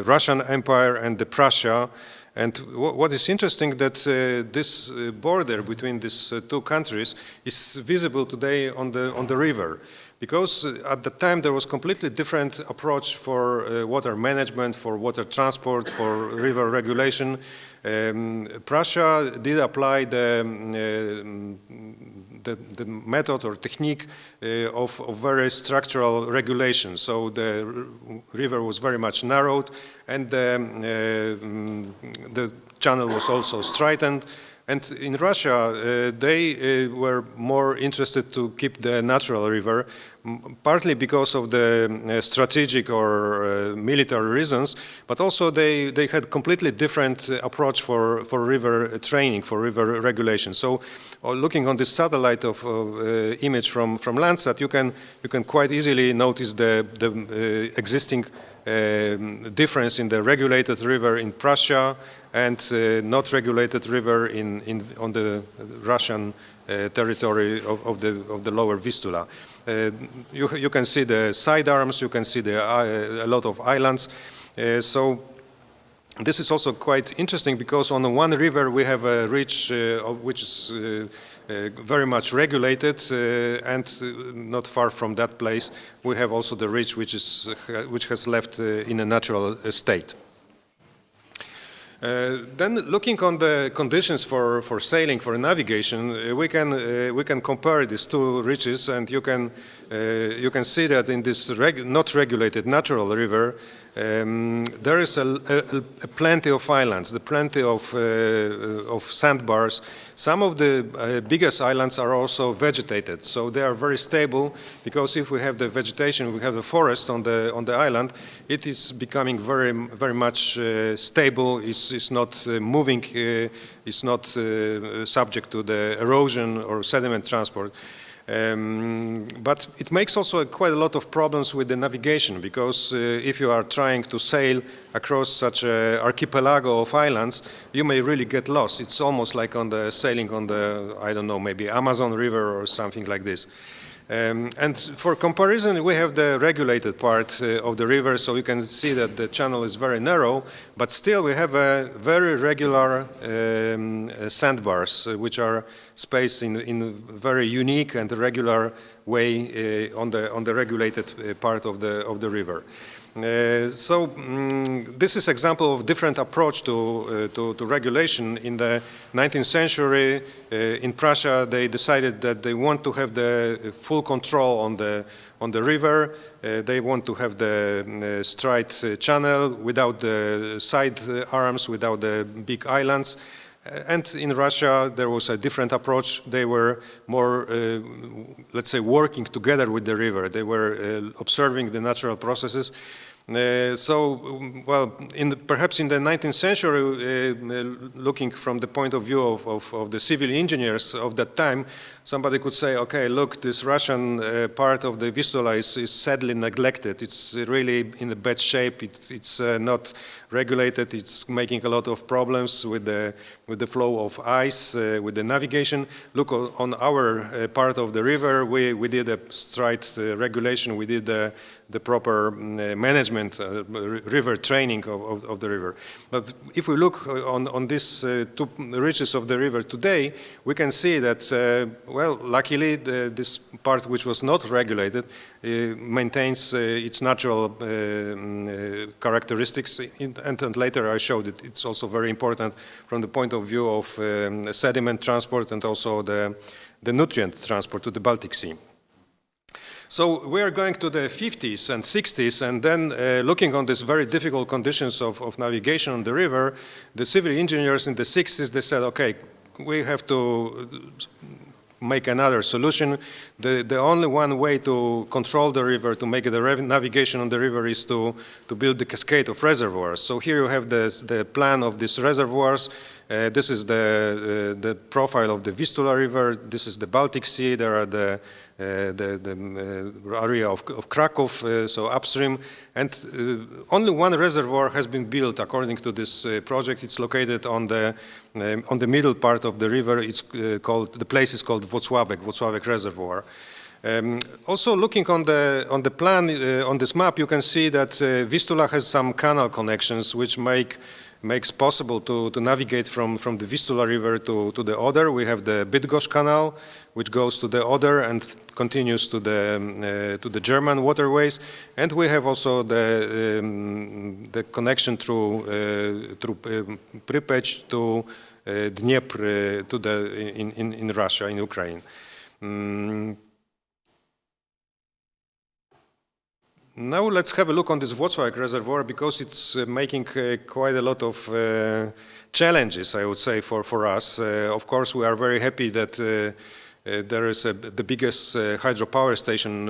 Russian Empire and the Prussia. And what is interesting that this border between these two countries is visible today on the river, because at the time there was completely different approach for water management, for water transport, for river regulation. Prussia did apply the method or technique of very structural regulation. So the river was very much narrowed, and the channel was also straightened. And in Russia, they were more interested to keep the natural river, partly because of the strategic or military reasons, but also they had completely different approach for river training, for river regulation. So looking on this satellite of image from Landsat, you can quite easily notice the existing difference in the regulated river in Prussia and not regulated river on the Russian territory of the lower Vistula. You can see the side arms, you can see a lot of islands. So this is also quite interesting, because on the one river we have a reach which is very much regulated, and not far from that place we have also the reach which has left in a natural state. Then looking on the conditions for sailing, for navigation, we can compare these two reaches, and you can see that in this not regulated natural river there is plenty of islands, plenty of sandbars. Some of the biggest islands are also vegetated, so they are very stable, because if we have the vegetation, we have the forest on the island, it is becoming very much stable. It's not moving. It's not subject to the erosion or sediment transport. But it makes also quite a lot of problems with the navigation, because if you are trying to sail across such an archipelago of islands, you may really get lost. It's almost like sailing on the, I don't know, maybe Amazon River or something like this. And for comparison, we have the regulated part of the river, so you can see that the channel is very narrow, but still we have a very regular sandbars, which are spaced in very unique and regular way on the regulated part of the river. This is example of different approach to regulation. In the 19th century, in Prussia, they decided that they want to have the full control on the river. They want to have the straight channel without the side arms, without the big islands. And in Russia, there was a different approach. They were more, let's say, working together with the river. They were observing the natural processes. Perhaps in the 19th century, looking from the point of view of the civil engineers of that time, somebody could say, okay, look, this Russian part of the Vistula is sadly neglected. It's really in a bad shape. It's not regulated. It's making a lot of problems with the flow of ice, with the navigation. Look, on our part of the river, we did a straight regulation. We did the proper management, river training of the river. But if we look on these two reaches of the river today, we can see that, well, luckily, this part which was not regulated maintains its natural characteristics. And later I showed it. It's also very important from the point of view of sediment transport and also the nutrient transport to the Baltic Sea. So we are going to the 50s and 60s, and then looking on these very difficult conditions of navigation on the river, the civil engineers in the 60s, they said, okay, we have to make another solution. The only one way to control the river, to make the navigation on the river, is to build the Cascade of Reservoirs. So here you have the plan of these reservoirs. This is the profile of the Vistula River. This is the Baltic Sea. There are the area of Krakow, so upstream. And only one reservoir has been built according to this project. It's located on the middle part of the river. It's the place is called Volkswagen Reservoir. Also, looking on the plan on this map, you can see that Vistula has some canal connections which makes possible to navigate from the Vistula River to the Oder. We have the Bydgoszcz Canal, which goes to the Oder and continues to the German waterways, and we have also the connection through Pripyat to Dniepr in Russia, in Ukraine. Now let's have a look on this Volkswagen Reservoir, because it's making quite a lot of challenges, I would say, for us. Of course, we are very happy that there is the biggest hydropower station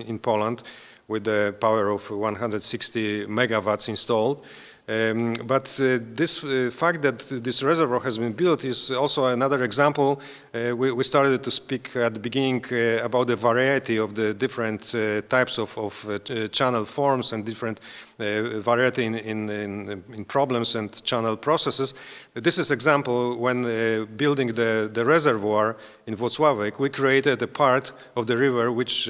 in Poland with a power of 160 megawatts installed. But this fact that this reservoir has been built is also another example. We started to speak at the beginning about the variety of the different types of channel forms and different variety in problems and channel processes. This is example when building the reservoir in Włocławek, we created a part of the river which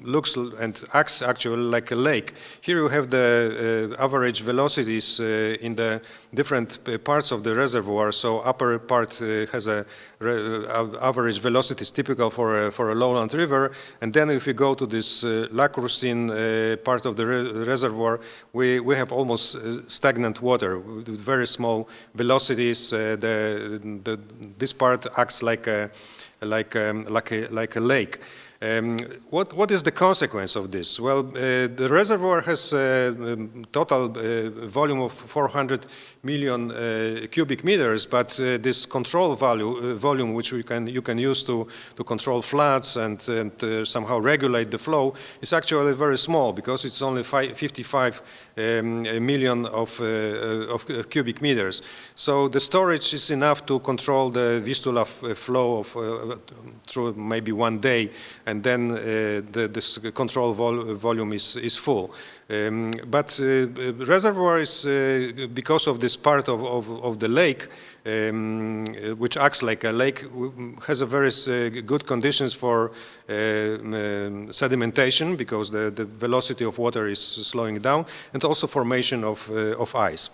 looks and acts actually like a lake. Here you have the average velocities in the different parts of the reservoir. So upper part has a average velocities typical for a lowland river, and then if you go to this Lacursine part of the reservoir, we have almost stagnant water with very small velocities. This part acts like a lake. What is the consequence of this? Well, the reservoir has a total volume of 400 million cubic meters, but this control volume, which you can use to control floods and somehow regulate the flow, is actually very small, because it's only 55 million of cubic meters. So the storage is enough to control the Vistula flow through maybe one day, and then this control volume is full. But reservoir is, because of this part of the lake, which acts like a lake, has a very good conditions for sedimentation, because the velocity of water is slowing down, and also formation of ice.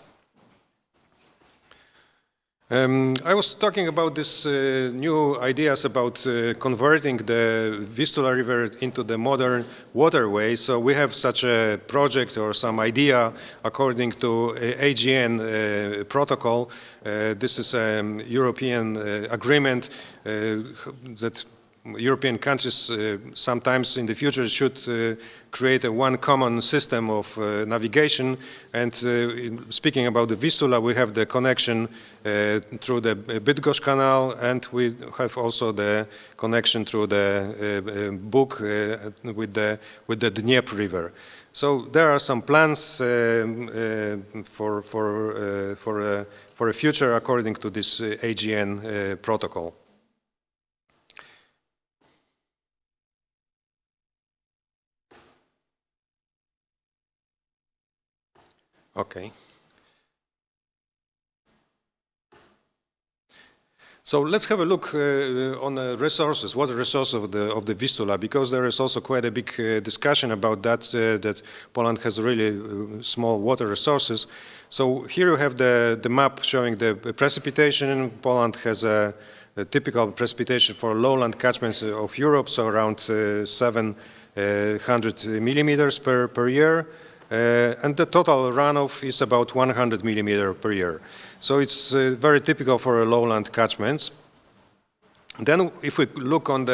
I was talking about this new ideas about converting the Vistula River into the modern waterway. So we have such a project or some idea according to AGN protocol. This is a European agreement that European countries sometimes in the future should create a one common system of navigation. And speaking about the Vistula, we have the connection through the Bydgoszcz Canal, and we have also the connection through the Bug with the Dniepr River. So there are some plans for a future according to this AGN protocol. Okay. So let's have a look on the resources, water resources of the Vistula, because there is also quite a big discussion about that, that Poland has really small water resources. So here you have the map showing the precipitation. Poland has a typical precipitation for lowland catchments of Europe, so around 700 millimeters per year. And the total runoff is about 100 millimeters per year. So it's very typical for a lowland catchments. Then if we look on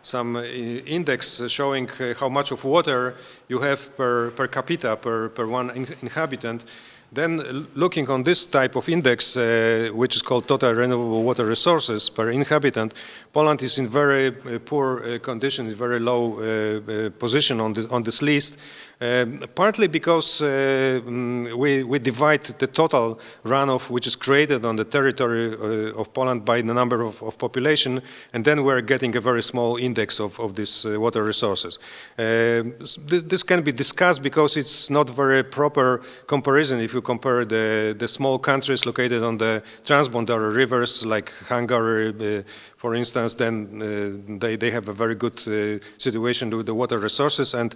some index showing how much of water you have per capita, per one inhabitant, then looking on this type of index, which is called total renewable water resources per inhabitant, Poland is in very poor condition, very low position on this list. Partly because we divide the total runoff which is created on the territory of Poland by the number of population, and then we're getting a very small index of these water resources. This can be discussed because it's not very proper comparison if you compare the small countries located on the transboundary rivers like Hungary, for instance, then they have a very good situation with the water resources, and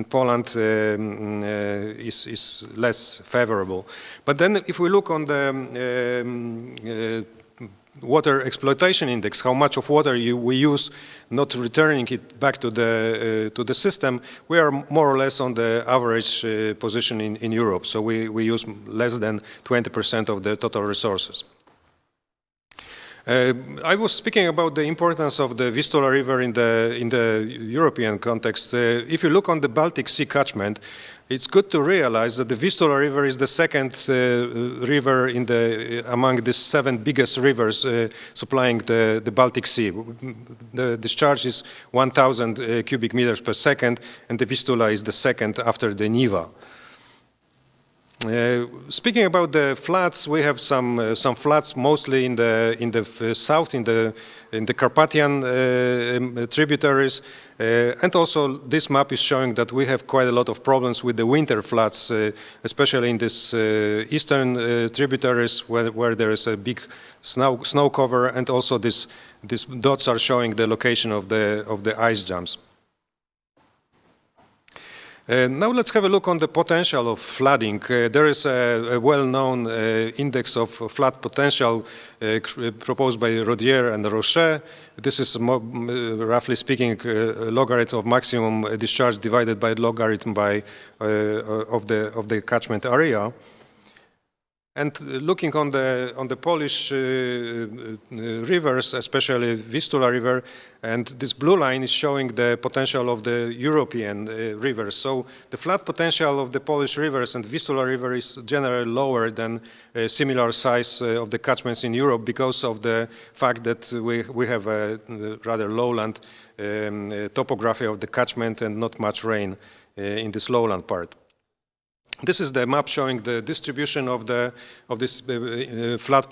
Poland is less favorable. But then if we look on the water exploitation index, how much of water we use, not returning it back to the system, we are more or less on the average position in Europe. So we use less than 20% of the total resources. I was speaking about the importance of the Vistula River in the European context. If you look on the Baltic Sea catchment, it's good to realize that the Vistula River is the second river among the 7 biggest rivers supplying the Baltic Sea. The discharge is 1,000 cubic meters per second, and the Vistula is the second after the Niva. Speaking about the floods, we have some floods mostly in the south, in the Carpathian tributaries, and also this map is showing that we have quite a lot of problems with the winter floods, especially in this eastern tributaries where there is a big snow cover, and also these dots are showing the location of the ice jams. Now let's have a look on the potential of flooding. There is a well-known index of flood potential proposed by Rodier and Rocher. This is, roughly speaking, logarithm of maximum discharge divided by logarithm of the catchment area. And looking on the Polish rivers, especially Vistula River, and this blue line is showing the potential of the European rivers. So the flood potential of the Polish rivers and Vistula River is generally lower than a similar size of the catchments in Europe because of the fact that we have a rather lowland topography of the catchment and not much rain in this lowland part. This is the map showing the distribution of this flood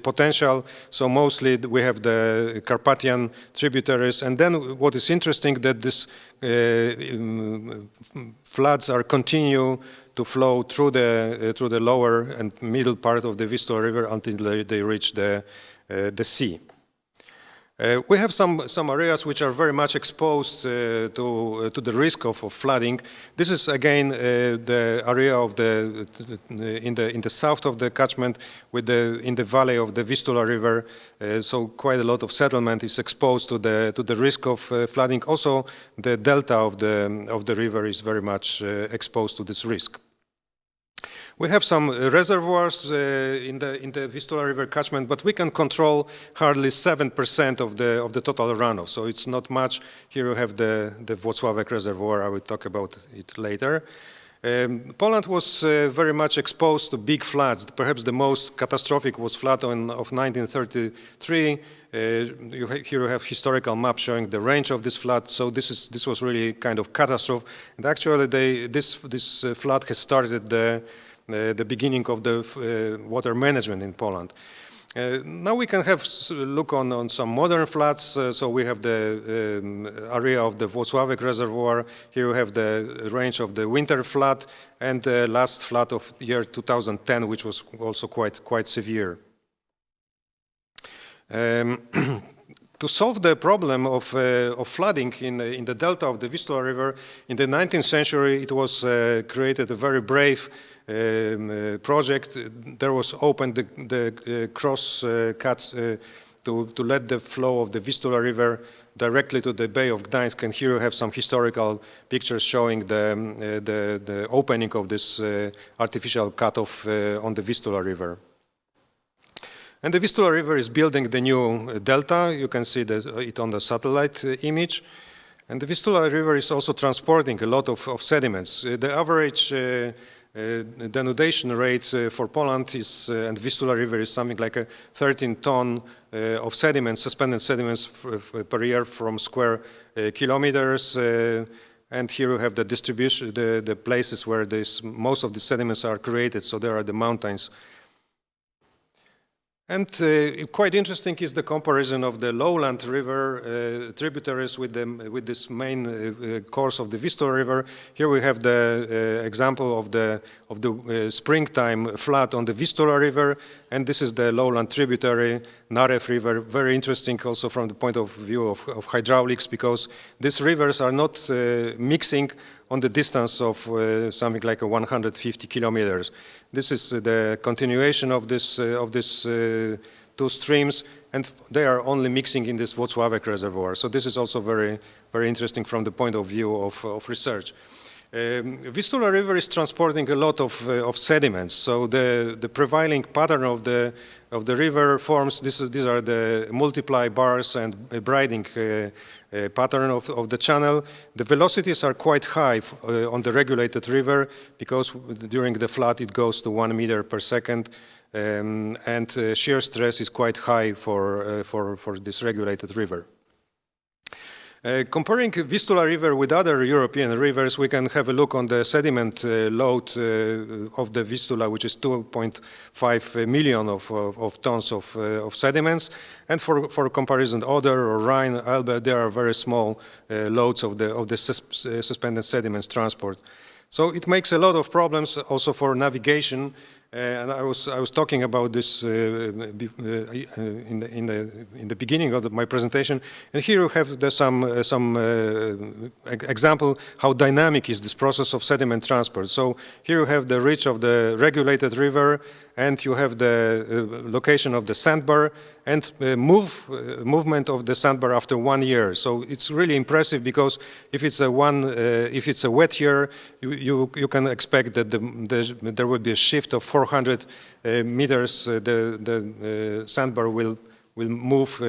potential. So mostly we have the Carpathian tributaries, and then what is interesting that this floods continue to flow through the lower and middle part of the Vistula River until they reach the sea. We have some areas which are very much exposed to the risk of flooding. This is again the area of in the south of the catchment, in the valley of the Vistula River. So quite a lot of settlement is exposed to the risk of flooding. Also, the delta of the river is very much exposed to this risk. We have some reservoirs in the Vistula River catchment, but we can control hardly 7% of the total runoff. So it's not much. Here you have the Volkswagen Reservoir. I will talk about it later. Poland was very much exposed to big floods. Perhaps the most catastrophic was flood of 1933. Here you have historical map showing the range of this flood. So this was really kind of catastrophe. And actually, this flood has started the beginning of the water management in Poland. Now we can have a look on some modern floods. So we have the area of the Volkswagen Reservoir. Here you have the range of the winter flood and the last flood of year 2010, which was also quite severe. To solve the problem of flooding in the delta of the Vistula River, in the 19th century it was created a very brave project. There was opened the cross cuts to let the flow of the Vistula River directly to the Bay of Gdańsk, and here you have some historical pictures showing the opening of this artificial cutoff on the Vistula River. And the Vistula River is building the new delta. You can see it on the satellite image. And the Vistula River is also transporting a lot of sediments. The average denudation rate for Poland is, and the Vistula River is something like a 13 ton of sediments, suspended sediments per year from square kilometers. And here you have the distribution, the places where most of the sediments are created. So there are the mountains. And quite interesting is the comparison of the lowland river tributaries with this main course of the Vistula River. Here we have the example of the springtime flood on the Vistula River, and this is the lowland tributary, Narew River. Very interesting also from the point of view of hydraulics, because these rivers are not mixing on the distance of something like 150 kilometers. This is the continuation of this two streams, and they are only mixing in this Volkswagen Reservoir. So this is also very, very interesting from the point of view of research. Vistula River is transporting a lot of sediments. So the prevailing pattern of the river forms, these are the multiply bars and braiding pattern of the channel. The velocities are quite high on the regulated river, because during the flood it goes to 1 meter per second, and shear stress is quite high for this regulated river. Comparing Vistula River with other European rivers, we can have a look on the sediment load of the Vistula, which is 2.5 million of tons of sediments. And for comparison, Oder or Rhine, Elbe, there are very small loads of the suspended sediments transport. So it makes a lot of problems also for navigation. And I was talking about this in the beginning of my presentation. And here you have some example how dynamic is this process of sediment transport. So here you have the reach of the regulated river, and you have the location of the sandbar, and movement of the sandbar after 1 year. So it's really impressive, because if it's a wet year, you can expect that there will be a shift of 400 meters. The sandbar will move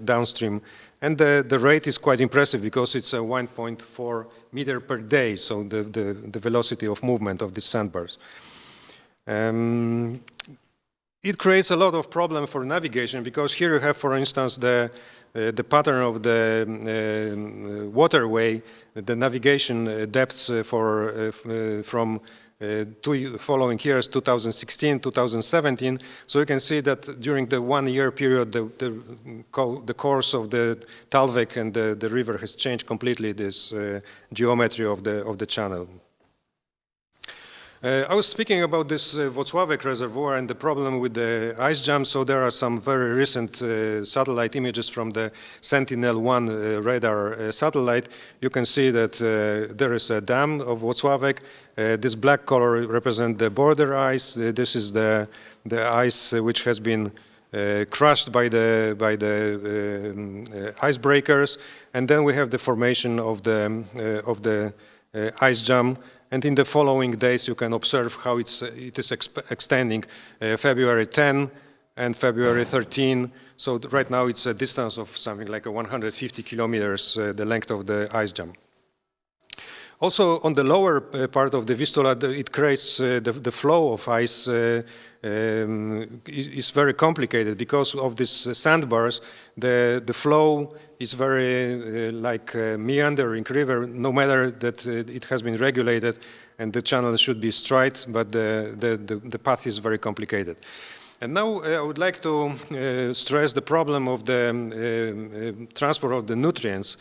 downstream, and the rate is quite impressive, because it's a 1.4 meter per day. So the velocity of movement of these sandbars. It creates a lot of problem for navigation, because here you have, for instance, the pattern of the waterway, the navigation depths from two following years, 2016, 2017. So you can see that during the 1 year period, the course of the Talweg and the river has changed completely, this geometry of the channel. I was speaking about this Volkswagen Reservoir and the problem with the ice jam. So there are some very recent satellite images from the Sentinel-1 radar satellite. You can see that there is a dam of Volkswagen. This black color represents the border ice. This is the ice which has been crushed by the icebreakers, and then we have the formation of the ice jam. And in the following days, you can observe how it is extending February 10 and February 13. So right now, it's a distance of something like 150 kilometers, the length of the ice jam. Also, on the lower part of the Vistula, it creates the flow of ice is very complicated because of these sandbars. The flow is very like meandering river, no matter that it has been regulated and the channel should be straight, but the path is very complicated. And now I would like to stress the problem of the transport of the nutrients.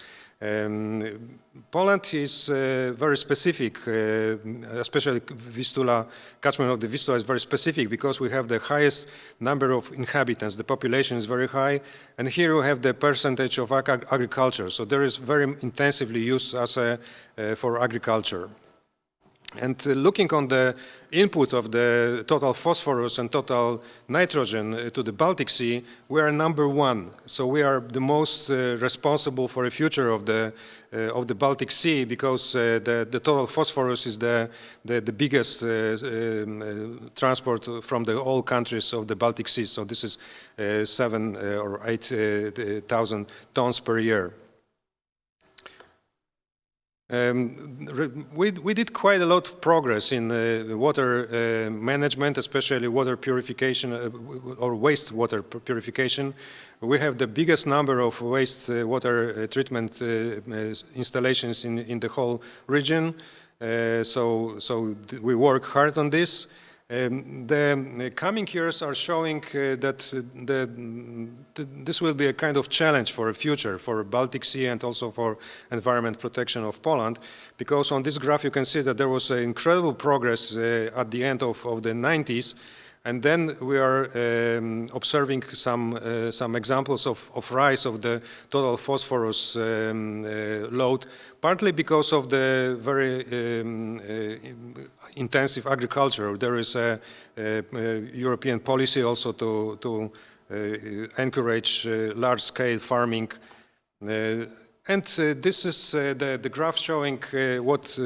Poland is very specific, especially Vistula, catchment of the Vistula is very specific because we have the highest number of inhabitants. The population is very high, and here we have the percentage of agriculture. So there is very intensively used as for agriculture. And looking on the input of the total phosphorus and total nitrogen to the Baltic Sea, we are #1. So we are the most responsible for the future of the Baltic Sea because the total phosphorus is the biggest transport from the all countries of the Baltic Sea. So this is 7 or 8,000 tons per year. We did quite a lot of progress in water management, especially water purification or wastewater purification. We have the biggest number of wastewater treatment installations in the whole region. So we work hard on this. The coming years are showing that this will be a kind of challenge for the future for Baltic Sea and also for environment protection of Poland, because on this graph you can see that there was incredible progress at the end of the 90s. And then we are observing some examples of rise of the total phosphorus load, partly because of the very intensive agriculture. There is a European policy also to encourage large-scale farming. And this is the graph showing what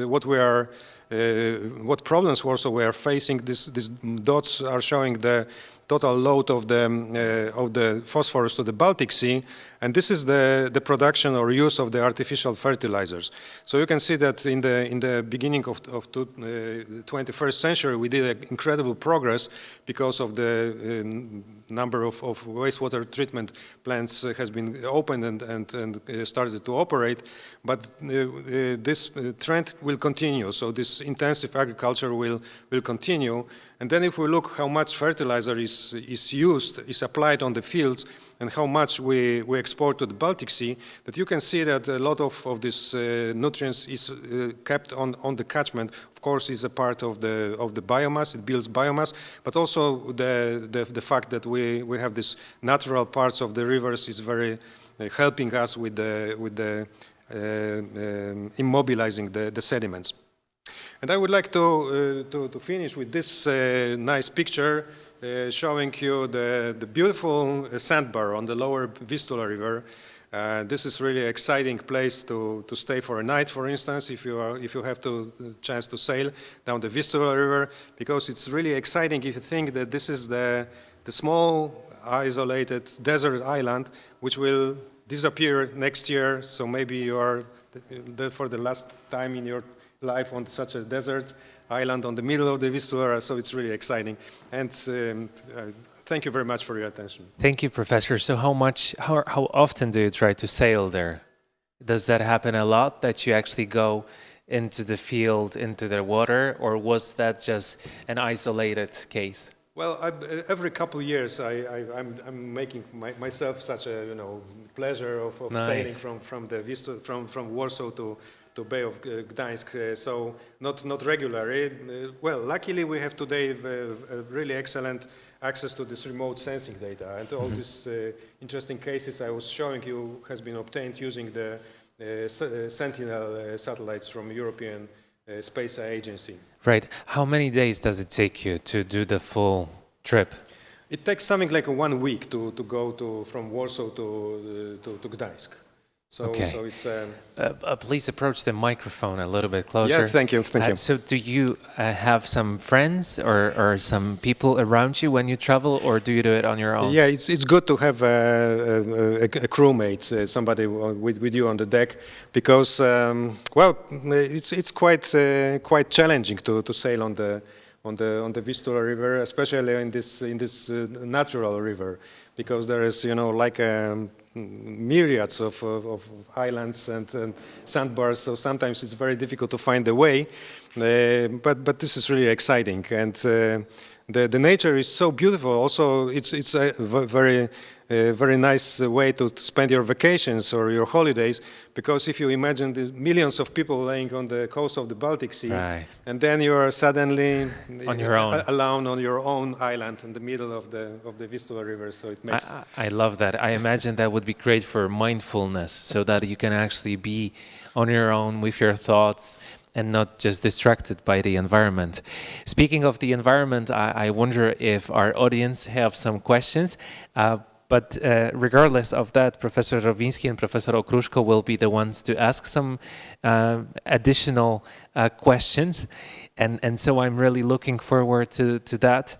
problems also we are facing. These dots are showing the total load of the phosphorus to the Baltic Sea, and this is the production or use of the artificial fertilizers. So you can see that in the beginning of the 21st century, we did incredible progress because of the number of wastewater treatment plants has been opened and started to operate, but this trend will continue. So this intensive agriculture will continue. And then if we look how much fertilizer is applied on the fields and how much we export to the Baltic Sea, that you can see that a lot of this nutrients is kept on the catchment. Of course, is a part of the biomass. It builds biomass, but also the fact that we have these natural parts of the rivers is very helping us with the immobilizing the sediments. And I would like to finish with this nice picture showing you the beautiful sandbar on the lower Vistula River. This is really an exciting place to stay for a night, for instance, if you have the chance to sail down the Vistula River, because it's really exciting if you think that this is the small, isolated desert island which will disappear next year. So maybe you are for the last time in your life on such a desert island on the middle of the Vistula, so it's really exciting. And thank you very much for your attention. Thank you, Professor. So how often do you try to sail there? Does that happen a lot, that you actually go into the field, into the water, or was that just an isolated case? Well, every couple of years, I'm making myself such a pleasure of Nice. sailing from the Vistula, from Warsaw to Bay of Gdańsk, so not regularly. Well, luckily we have today a really excellent access to this remote sensing data, and all these interesting cases I was showing you has been obtained using the Sentinel satellites from European Space Agency. Right. How many days does it take you to do the full trip? It takes something like 1 week to go from Warsaw to Gdańsk. So, okay. So it's. Please approach the microphone a little bit closer. Yeah, thank you. So, do you have some friends or some people around you when you travel, or do you do it on your own? Yeah, it's good to have a crewmate, somebody with you on the deck, because well, it's quite challenging to sail on the Vistora River, especially in this natural river, because there is like myriads of islands and sandbars, so sometimes it's very difficult to find the way, but this is really exciting, and the nature is so beautiful. Also, it's a very nice way to spend your vacations or your holidays, because if you imagine the millions of people laying on the coast of the Baltic Sea, right, and then you are suddenly on your own, alone on your own island in the middle of the Vistula River. So it makes. I love that. I imagine that would be great for mindfulness, so that you can actually be on your own with your thoughts and not just distracted by the environment. Speaking of the environment, I wonder if our audience have some questions. But regardless of that, Professor Ravinsky and Professor Okrushko will be the ones to ask some additional questions. And so I'm really looking forward to that.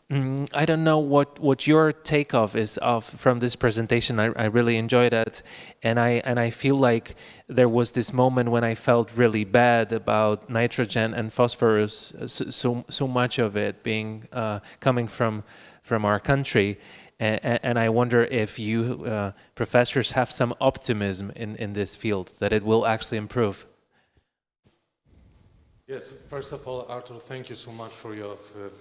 I don't know what your take is from this presentation. I really enjoyed it. And I feel like there was this moment when I felt really bad about nitrogen and phosphorus, so much of it being coming from our country. And I wonder if you professors have some optimism in this field, that it will actually improve. Yes, first of all, Arthur, thank you so much for your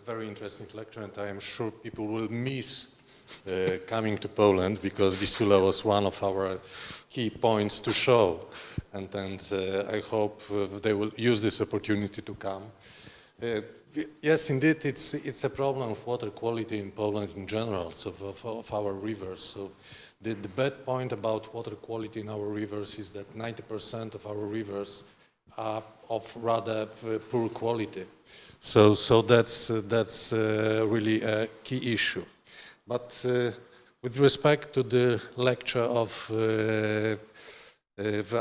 very interesting lecture, and I am sure people will miss coming to Poland, because Vistula was one of our key points to show, and I hope they will use this opportunity to come. Yes, indeed, it's a problem of water quality in Poland in general, so of our rivers. So the bad point about water quality in our rivers is that 90% of our rivers are of rather poor quality. So that's really a key issue. But with respect to the lecture of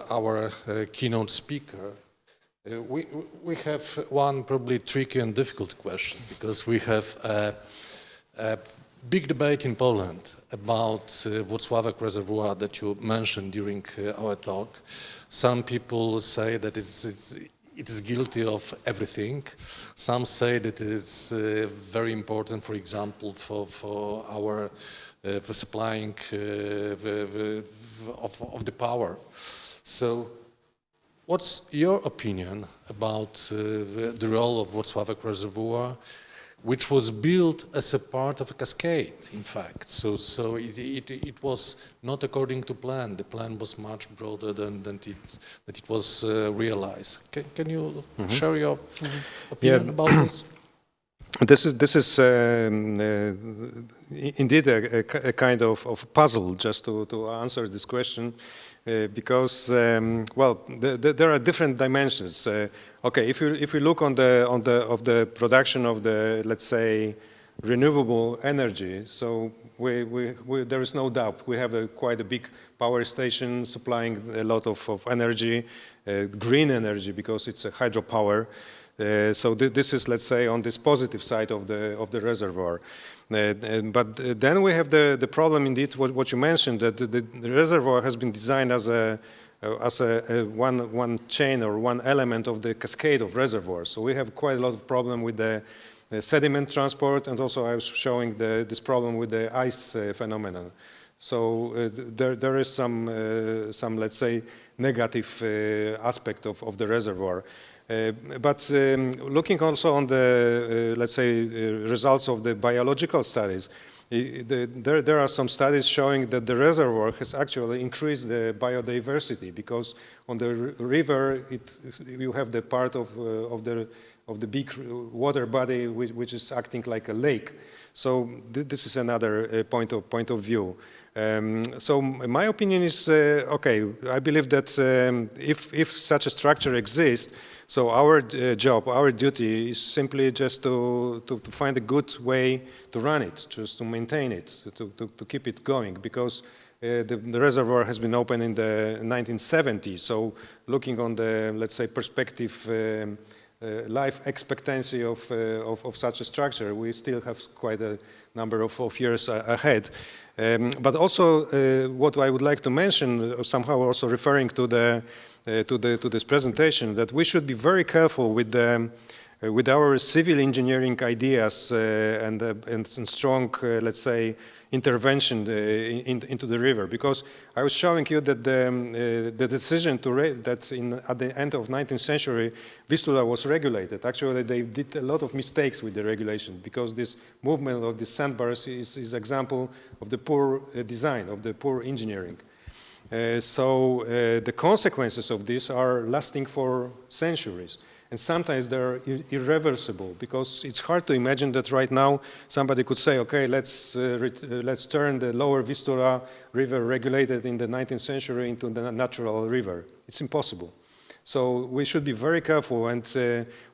our keynote speaker, we have one probably tricky and difficult question, because we have a big debate in Poland about Volkswagen Reservoir that you mentioned during our talk. Some people say that it is guilty of everything. Some say that it is very important, for example, for our for supplying of the power. So, what's your opinion about the role of Volkswagen Reservoir, which was built as a part of a cascade, in fact? So it was not according to plan. The plan was much broader than it was realized. Can you share your opinion about this? This is indeed a kind of puzzle, just to answer this question. Because well, there are different dimensions. Okay, if you look on the production of the, let's say, renewable energy, so there is no doubt we have quite a big power station supplying a lot of energy, green energy, because it's a hydropower. So this is, let's say, on this positive side of the reservoir. But then we have the problem, indeed, what you mentioned, that the reservoir has been designed as a one chain or one element of the Cascade of Reservoirs. So we have quite a lot of problem with the sediment transport, and also I was showing this problem with the ice phenomenon. So there is some let's say, negative aspect of the reservoir. But looking also on the, let's say, results of the biological studies, There are some studies showing that the reservoir has actually increased the biodiversity, because on the river you have the part of the big water body which is acting like a lake. So this is another point of view. So my opinion is, okay, I believe that if such a structure exists, so our job, our duty is simply just to find a good way to run it, just to maintain it, to keep it going, because the reservoir has been opened in the 1970s. So looking on the, let's say, perspective life expectancy of such a structure, we still have quite a number of years ahead. But also what I would like to mention, somehow also referring to this presentation, that we should be very careful with our civil engineering ideas and strong, let's say, intervention into the river, because I was showing you that the decision that at the end of 19th century Vistula was regulated. Actually, they did a lot of mistakes with the regulation, because this movement of the sandbars is example of the poor design, of the poor engineering. So the consequences of this are lasting for centuries. And sometimes they're irreversible, because it's hard to imagine that right now somebody could say, okay, let's turn the lower Vistora River, regulated in the 19th century, into the natural river. It's impossible. So we should be very careful, and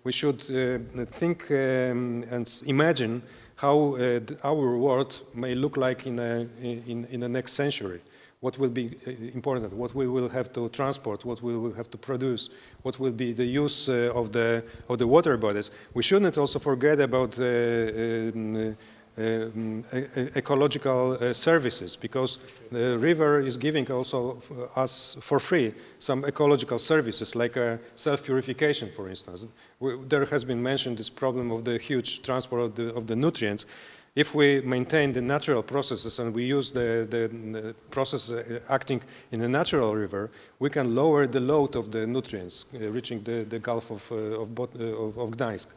we should think and imagine how our world may look like in the next century. What will be important, what we will have to transport, what we will have to produce, what will be the use of the water bodies. We shouldn't also forget about ecological services, because the river is giving also us for free some ecological services, like self-purification, for instance. There has been mentioned this problem of the huge transport of the nutrients. If we maintain the natural processes and we use the process acting in a natural river, we can lower the load of the nutrients reaching the Gulf of Gdańsk.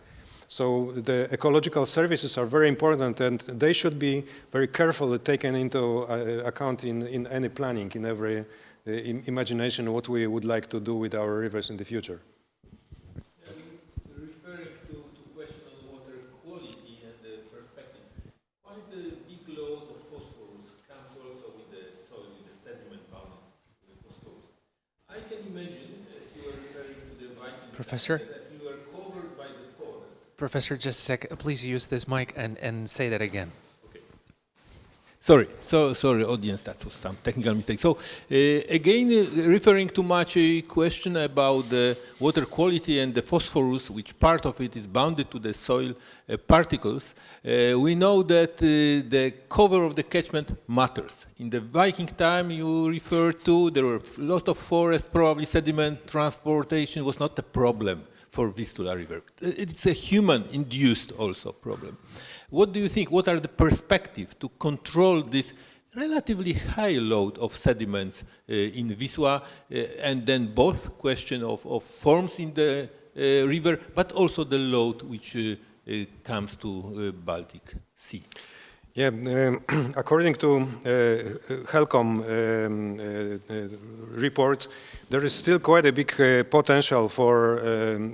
So the ecological services are very important, and they should be very carefully taken into account in any planning, in every imagination of what we would like to do with our rivers in the future. Referring to question on water quality and the perspective, why the big load of phosphorus comes also with the soil, with the sediment bound with phosphorus? I can imagine, as you were referring to the Viking, Professor? as you were covered by the forest. Professor, just a second. Please use this mic and say that again. Sorry, audience, that was some technical mistake. So again, referring to Macie's question about the water quality and the phosphorus, which part of it is bounded to the soil particles, we know that the cover of the catchment matters. In the Viking time you referred to, there were lots of forest, probably sediment transportation was not a problem for Vistula River. It's a human-induced also problem. What do you think? What are the perspectives to control this relatively high load of sediments in Wisła, and then both question of forms in the river, but also the load which comes to Baltic Sea? Yeah, according to Helcom report, there is still quite a big potential for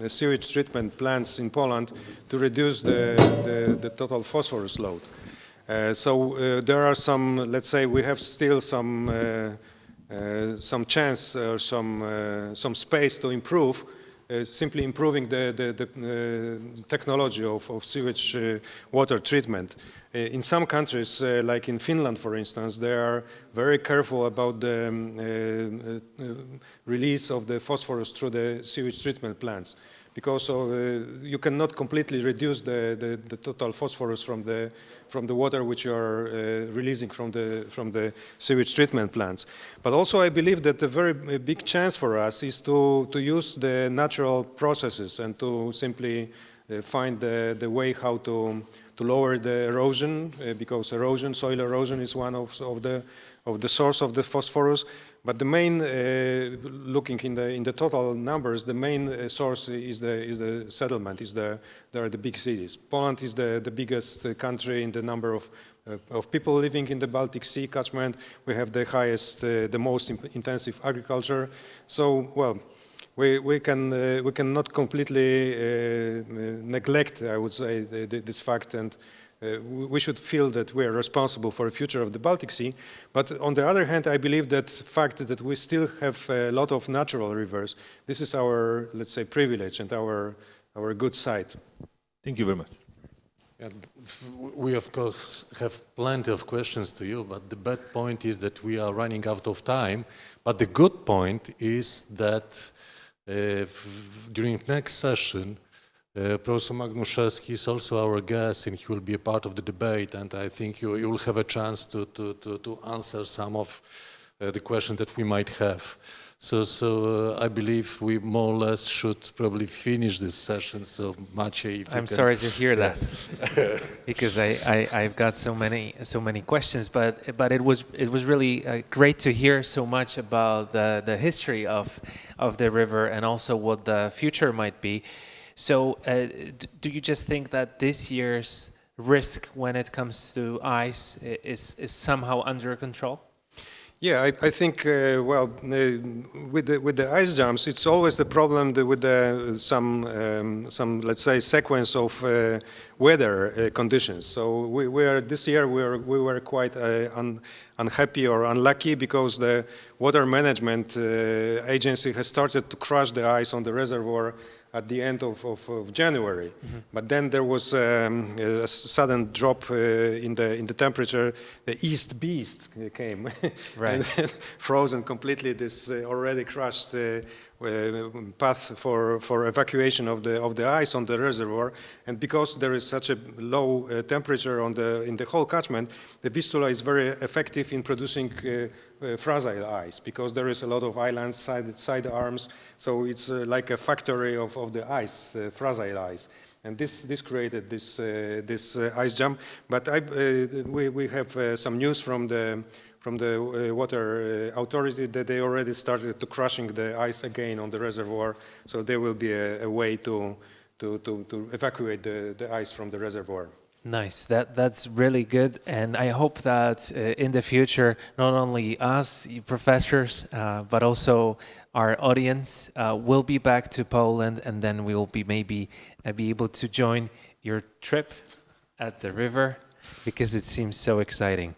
sewage treatment plants in Poland to reduce the total phosphorus load. So there are some, let's say, we have still some chance or some space to improve. Simply improving the technology of sewage water treatment. In some countries, like in Finland, for instance, they are very careful about the release of the phosphorus through the sewage treatment plants, because you cannot completely reduce the total phosphorus from the water which you are releasing from the sewage treatment plants. But also I believe that a very big chance for us is to use the natural processes and to simply find the way how to lower the erosion, because soil erosion is one of the source of the phosphorus. But the main, looking in the total numbers, the main source is the settlement. There are the big cities. Poland is the biggest country in the number of people living in the Baltic Sea catchment. We have the highest, the most intensive agriculture. So, well, we cannot completely neglect, I would say, this fact, and we should feel that we are responsible for the future of the Baltic Sea. But on the other hand, I believe that fact that we still have a lot of natural rivers, this is our, let's say, privilege and our good side. Thank you very much. And we, of course, have plenty of questions to you, but the bad point is that we are running out of time. But the good point is that during next session, Professor Magnuszewski is also our guest, and he will be a part of the debate, and I think you will have a chance to answer some of the questions that we might have. So I believe we more or less should probably finish this session. So Maciej, if I'm sorry to hear that, because I've got so many questions. But it was really great to hear so much about the history of the river and also what the future might be. So do you just think that this year's risk when it comes to ice is somehow under control? Yeah, I think, well, with the ice jumps, it's always the problem with some, let's say, sequence of weather conditions. So this year we were quite unhappy or unlucky because the water management agency has started to crush the ice on the reservoir at the end of January. Mm-hmm. But then there was a sudden drop in the temperature. The East Beast came, right. And frozen completely this already crushed path for evacuation of the ice on the reservoir. And because there is such a low temperature in the whole catchment, the Vistula is very effective in producing fragile ice, because there is a lot of islands, side arms, so it's like a factory of the ice, fragile ice. And this created this ice jump. But we have some news from the water authority that they already started to crushing the ice again on the reservoir. So there will be a way to evacuate the ice from the reservoir. Nice. That's really good, and I hope that in the future, not only us professors, but also our audience will be back to Poland, and then we will be maybe be able to join your trip at the river, because it seems so exciting.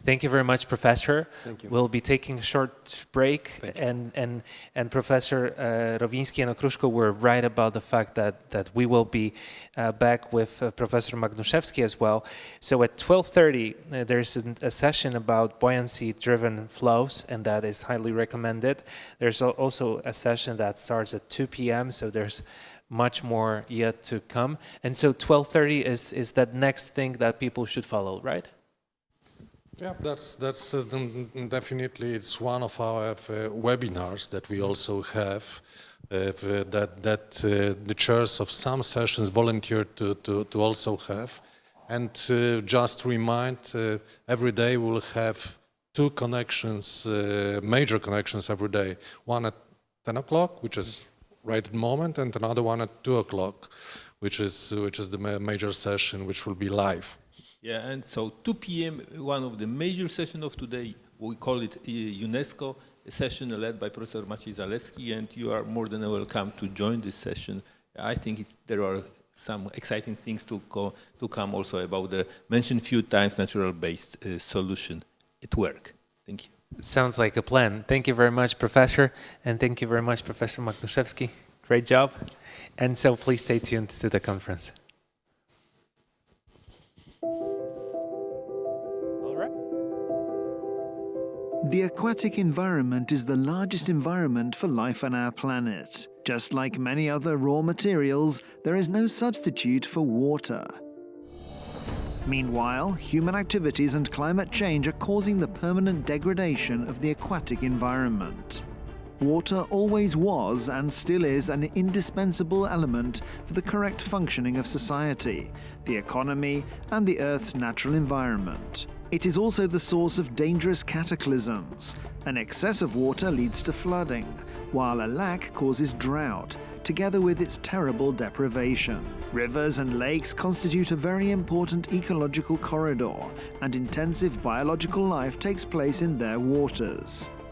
Thank you very much, Professor. Thank you. We'll be taking a short break, and Professor Ravinsky and Okrushko were right about the fact that we will be back with Professor Magnuszewski as well. So at 12:30, there's a session about buoyancy-driven flows, and that is highly recommended. There's also a session that starts at 2 p.m., so there's much more yet to come. And so 12:30 is that next thing that people should follow, right? Yeah, that's definitely, it's one of our webinars that we also have, that the chairs of some sessions volunteered to also have. And just to remind, every day we'll have two connections, major connections every day. One at 10 o'clock, which is right at the moment, and another one at 2 o'clock, which is the major session, which will be live. Yeah, and so 2 p.m., one of the major sessions of today, we call it Unesco, a session led by Professor Maciej Zaleski, and you are more than welcome to join this session. I think there are some exciting things to come also about the mentioned few times natural-based solution at work. Thank you. Sounds like a plan. Thank you very much, Professor, and thank you very much, Professor Magnuszewski. Great job. And so please stay tuned to the conference. The aquatic environment is the largest environment for life on our planet. Just like many other raw materials, there is no substitute for water. Meanwhile, human activities and climate change are causing the permanent degradation of the aquatic environment. Water always was and still is an indispensable element for the correct functioning of society, the economy, and the Earth's natural environment. It is also the source of dangerous cataclysms. An excess of water leads to flooding, while a lack causes drought, together with its terrible deprivation. Rivers and lakes constitute a very important ecological corridor, and intensive biological life takes place in their waters.